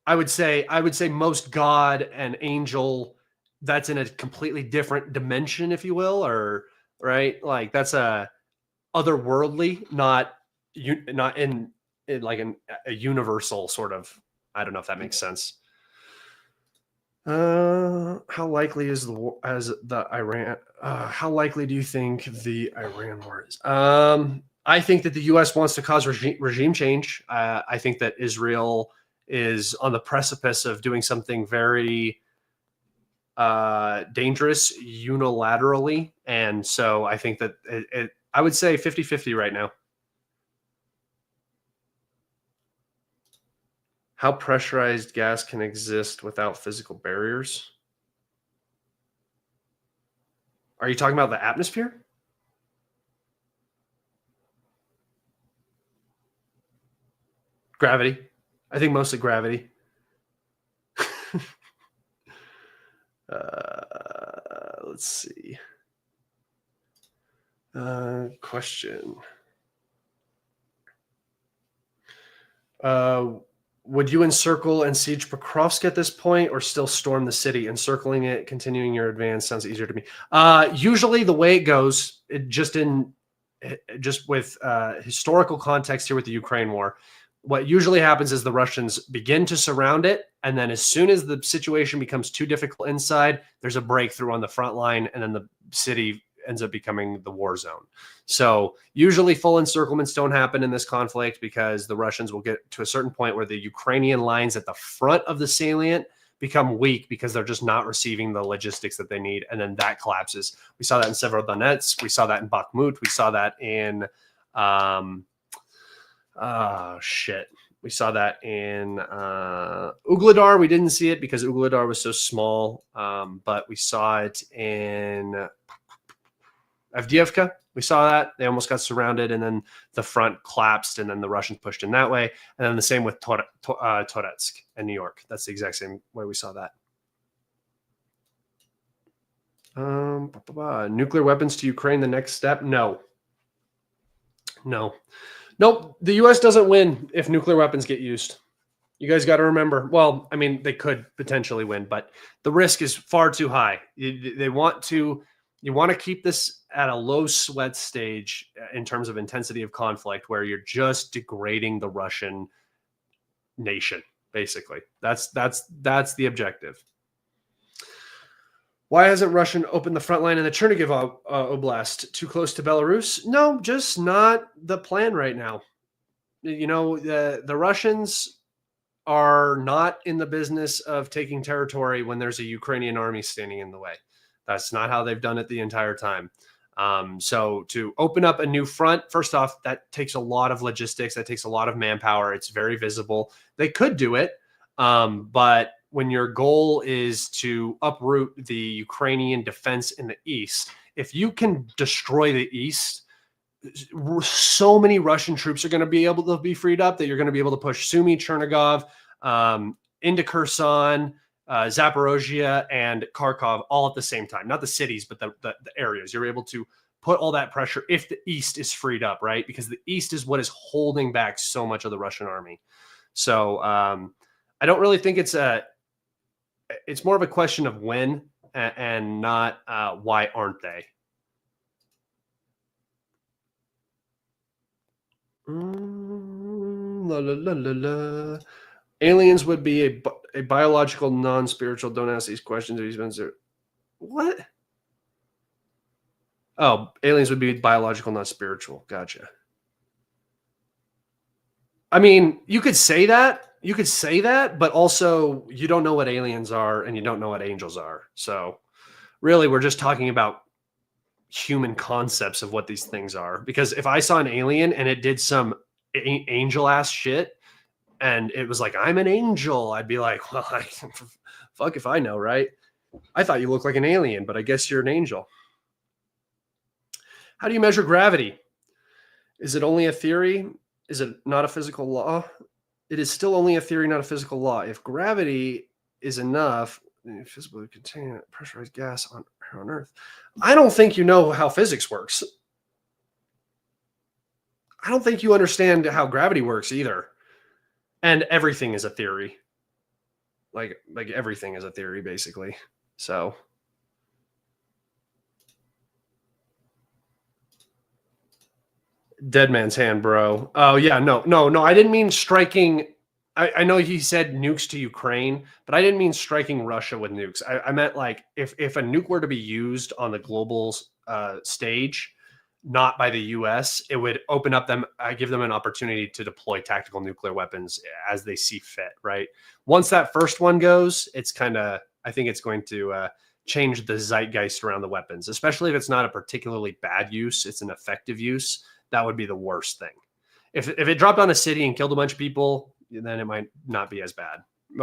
I would say most God and angel, that's in a completely different dimension, if you will, or right? Like that's a otherworldly, not in like a universal sort of. I don't know if that makes sense. How likely is the Iran? How likely do you think the Iran war is? I think that the U.S. wants to cause regime change. I think that Israel is on the precipice of doing something very dangerous unilaterally, and so I think that I would say 50-50 right now. How pressurized gas can exist without physical barriers? Are you talking about the atmosphere? Gravity. I think mostly gravity. Let's see. Question. Would you encircle and siege Pokrovsk at this point, or still storm the city? Encircling it, continuing your advance sounds easier to me. Usually the way it goes, just with historical context here with the Ukraine war, what usually happens is the Russians begin to surround it, and then as soon as the situation becomes too difficult inside, there's a breakthrough on the front line, and then the city ends up becoming the war zone. So usually full encirclements don't happen in this conflict because the Russians will get to a certain point where the Ukrainian lines at the front of the salient become weak because they're just not receiving the logistics that they need. And then that collapses. We saw that in Severodonetsk. We saw that in Bakhmut. We saw that in, we saw that in Ugledar. We didn't see it because Ugledar was so small, but we saw it in Avdiivka. We saw that. They almost got surrounded, and then the front collapsed, and then the Russians pushed in that way. And then the same with Toretsk and New York. That's the exact same way we saw that. Nuclear weapons to Ukraine, the next step? No. Nope. The U.S. doesn't win if nuclear weapons get used. You guys got to remember. Well, I mean, they could potentially win, but the risk is far too high. You want to keep this at a low sweat stage in terms of intensity of conflict, where you're just degrading the Russian nation. Basically, that's the objective. Why hasn't Russia opened the front line in the Chernihiv Oblast? Too close to Belarus? No, just not the plan right now. You know, the Russians are not in the business of taking territory when there's a Ukrainian army standing in the way. That's not how they've done it the entire time. So to open up a new front, first off, that takes a lot of logistics. That takes a lot of manpower. It's very visible. They could do it. But when your goal is to uproot the Ukrainian defense in the east, if you can destroy the east, so many Russian troops are going to be able to be freed up that you're going to be able to push Sumy, Chernigov, into Kherson, Zaporozhye, and Kharkov all at the same time. Not the cities, but the areas. You're able to put all that pressure if the east is freed up, right? Because the east is what is holding back so much of the Russian army. So I don't really think it's more of a question of when and not why aren't they. La, la, la, la, la. Aliens would be a biological, non-spiritual. Don't ask these questions. He's been there. What? Oh, aliens would be biological, not spiritual. Gotcha. I mean, you could say that. You could say that, but also you don't know what aliens are and you don't know what angels are. So really, we're just talking about human concepts of what these things are. Because if I saw an alien and it did some angel ass shit and it was like, I'm an angel, I'd be like, well, fuck if I know, right? I thought you looked like an alien, but I guess you're an angel. How do you measure gravity? Is it only a theory? Is it not a physical law? It is still only a theory, not a physical law. If gravity is enough, physically contain pressurized gas on Earth. I don't think you know how physics works. I don't think you understand how gravity works either. And everything is a theory. Like everything is a theory, basically. So dead man's hand, bro. Oh yeah, no. I didn't mean striking. I know he said nukes to Ukraine, but I didn't mean striking Russia with nukes. I meant like if a nuke were to be used on the global stage, not by the U.S., it would open up them. I give them an opportunity to deploy tactical nuclear weapons as they see fit. Right. Once that first one goes, it's kind of. I think it's going to change the zeitgeist around the weapons, especially if it's not a particularly bad use. It's an effective use. That would be the worst thing. If it dropped on a city and killed a bunch of people, then it might not be as bad.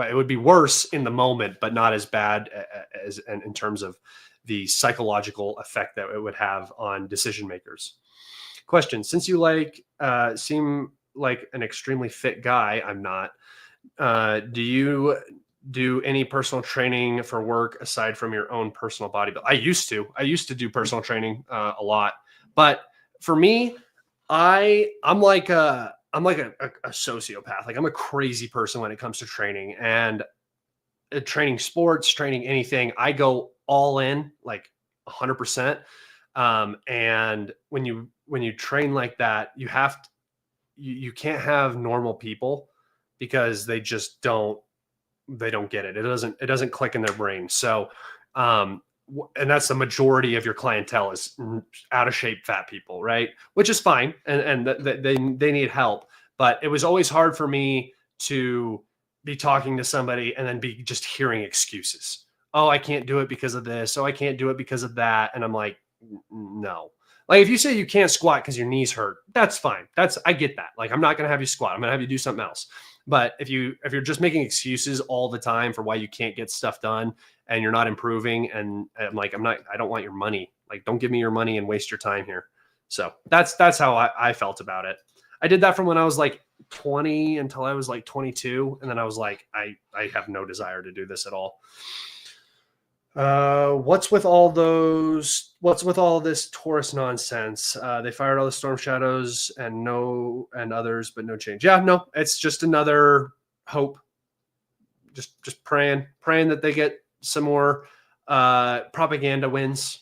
It would be worse in the moment, but not as bad as in terms of the psychological effect that it would have on decision makers. Question: since you seem like an extremely fit guy, I'm not. Do you do any personal training for work aside from your own personal bodybuilding? I used to do personal training a lot, but for me, I'm like a sociopath. Like I'm a crazy person when it comes to training and training sports, training anything. I go all in like 100%. And when you train like that, you can't have normal people because they just don't get it. It doesn't click in their brain. So, and that's the majority of your clientele is out of shape fat people, right? Which is fine. And they need help. But it was always hard for me to be talking to somebody and then be just hearing excuses. Oh, I can't do it because of this. Oh, I can't do it because of that. And I'm like, no. Like if you say you can't squat because your knees hurt, that's fine. I get that. Like I'm not going to have you squat. I'm going to have you do something else. But if you're just making excuses all the time for why you can't get stuff done and you're not improving, and I'm like, I don't want your money. Like, don't give me your money and waste your time here. So that's how I felt about it. I did that from when I was like 20 until I was like 22. And then I was like, I have no desire to do this at all. What's with all this Taurus nonsense? They fired all the Storm Shadows and others, but no change. Yeah, no, it's just another hope. Just praying that they get some more propaganda wins.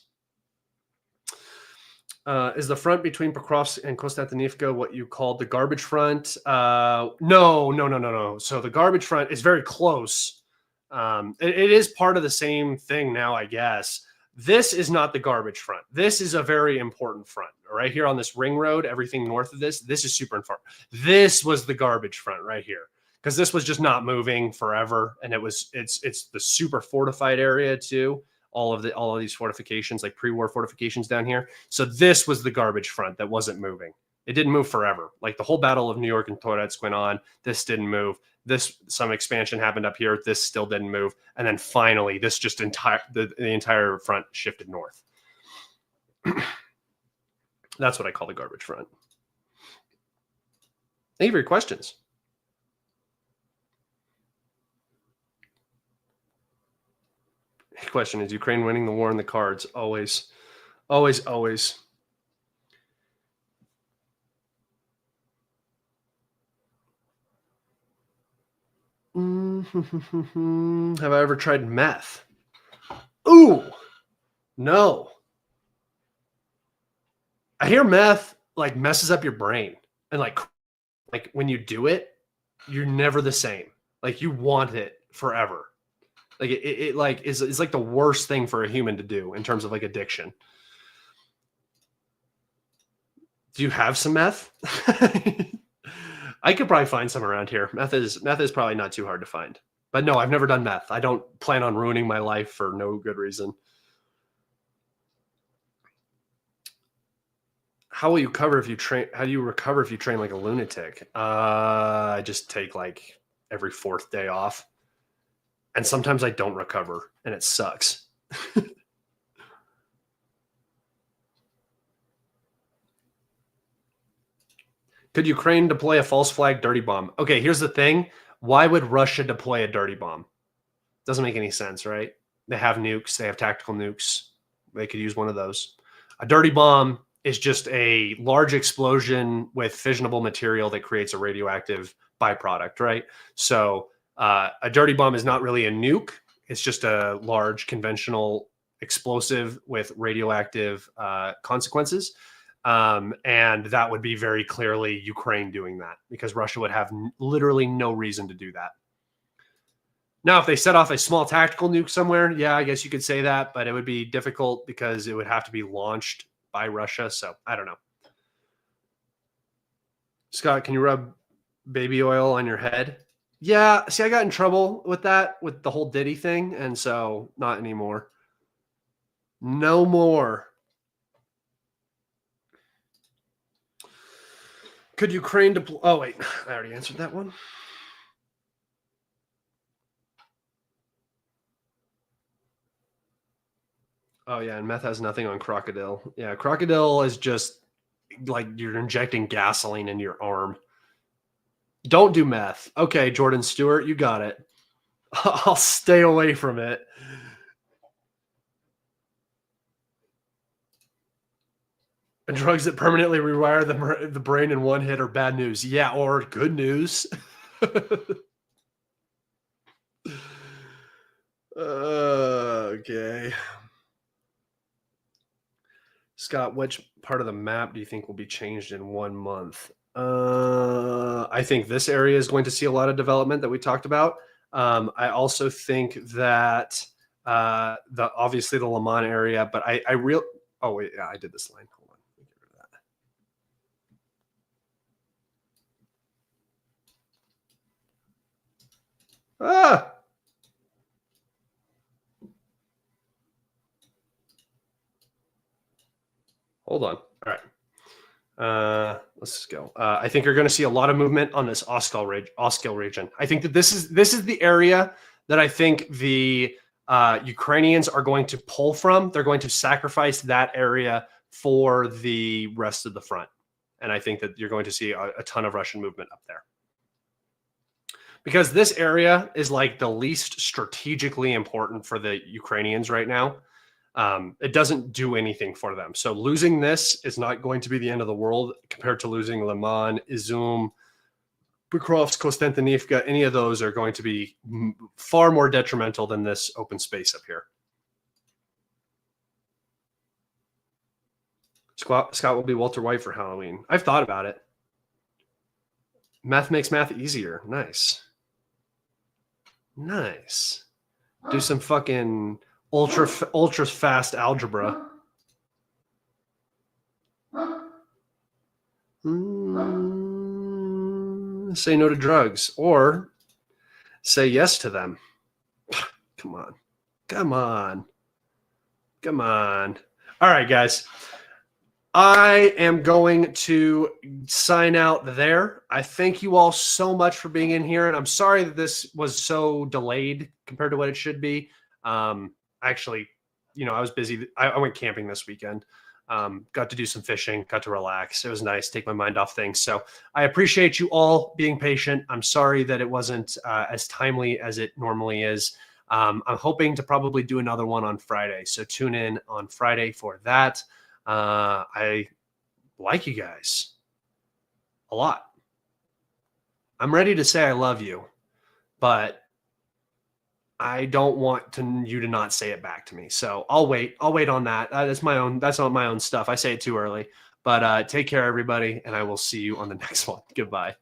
Is the front between Pokrovsk and Kostyantynivka what you called the garbage front? No. So the garbage front is very close. It is part of the same thing now, I guess. This is not the garbage front. This is a very important front. Right here on this ring road, everything north of this is super important. This was the garbage front right here, because this was just not moving forever, and it's the super fortified area too. all of these fortifications, like pre-war fortifications down here. So this was the garbage front that wasn't moving. It didn't move forever. Like the whole Battle of New York and Toretsk went on. This didn't move. Some expansion happened up here. This still didn't move. And then finally, this just the entire front shifted north. That's what I call the garbage front. Thank you for your questions. The question is Ukraine winning the war in the cards? Always, always, always. Have I ever tried meth? Ooh, no. I hear meth like messes up your brain, and like when you do it, you're never the same. Like you want it forever. Like it like is like the worst thing for a human to do in terms of like addiction. Do you have some meth? I could probably find some around here. Meth is probably not too hard to find. But no, I've never done meth. I don't plan on ruining my life for no good reason. How will you recover if you train? How do you recover if you train like a lunatic? I just take like every 4th day off. And sometimes I don't recover and it sucks. Could Ukraine deploy a false flag dirty bomb? Okay, here's the thing. Why would Russia deploy a dirty bomb? Doesn't make any sense, right? They have nukes. They have tactical nukes. They could use one of those. A dirty bomb is just a large explosion with fissionable material that creates a radioactive byproduct, right? So a dirty bomb is not really a nuke. It's just a large conventional explosive with radioactive consequences. And that would be very clearly Ukraine doing that because Russia would have literally no reason to do that. Now, if they set off a small tactical nuke somewhere, yeah, I guess you could say that, but it would be difficult because it would have to be launched by Russia. So I don't know. Scott, can you rub baby oil on your head? Yeah. See, I got in trouble with that, with the whole Diddy thing. And so not anymore. No more. Could Ukraine deploy? Oh, wait. I already answered that one. Oh, yeah. And meth has nothing on crocodile. Yeah. Crocodile is just like you're injecting gasoline into your arm. Don't do meth. Okay, Jordan Stewart, you got it. I'll stay away from it. And drugs that permanently rewire the brain in one hit are bad news. Yeah, or good news. Okay. Scott, which part of the map do you think will be changed in 1 month? I think this area is going to see a lot of development that we talked about. I also think that obviously the Lyman area, but oh wait, yeah, I did this line. Hold on, let me get rid of that. Hold on. All right. Let's just go. I think you're going to see a lot of movement on this Oskil region. I think that this is the area that I think the Ukrainians are going to pull from. They're going to sacrifice that area for the rest of the front. And I think that you're going to see a ton of Russian movement up there. Because this area is like the least strategically important for the Ukrainians right now. It doesn't do anything for them. So losing this is not going to be the end of the world compared to losing Lyman, Izum, Pokrovsk, Kostyantynivka. Any of those are going to be far more detrimental than this open space up here. Scott will be Walter White for Halloween. I've thought about it. Math makes math easier. Nice. Nice. Do some fucking ultra fast algebra. Say no to drugs or say yes to them. Come on. Come on. All right, guys. I am going to sign out there. I thank you all so much for being in here. And I'm sorry that this was so delayed compared to what it should be. Actually, I was busy. I went camping this weekend. Got to do some fishing, got to relax. It was nice, take my mind off things. So I appreciate you all being patient. I'm sorry that it wasn't as timely as it normally is. I'm hoping to probably do another one on Friday. So tune in on Friday for that. I like you guys a lot. I'm ready to say I love you, but I don't want you to not say it back to me. So I'll wait. I'll wait on that. That's my own. That's on my own stuff. I say it too early. But take care, everybody, and I will see you on the next one. Goodbye.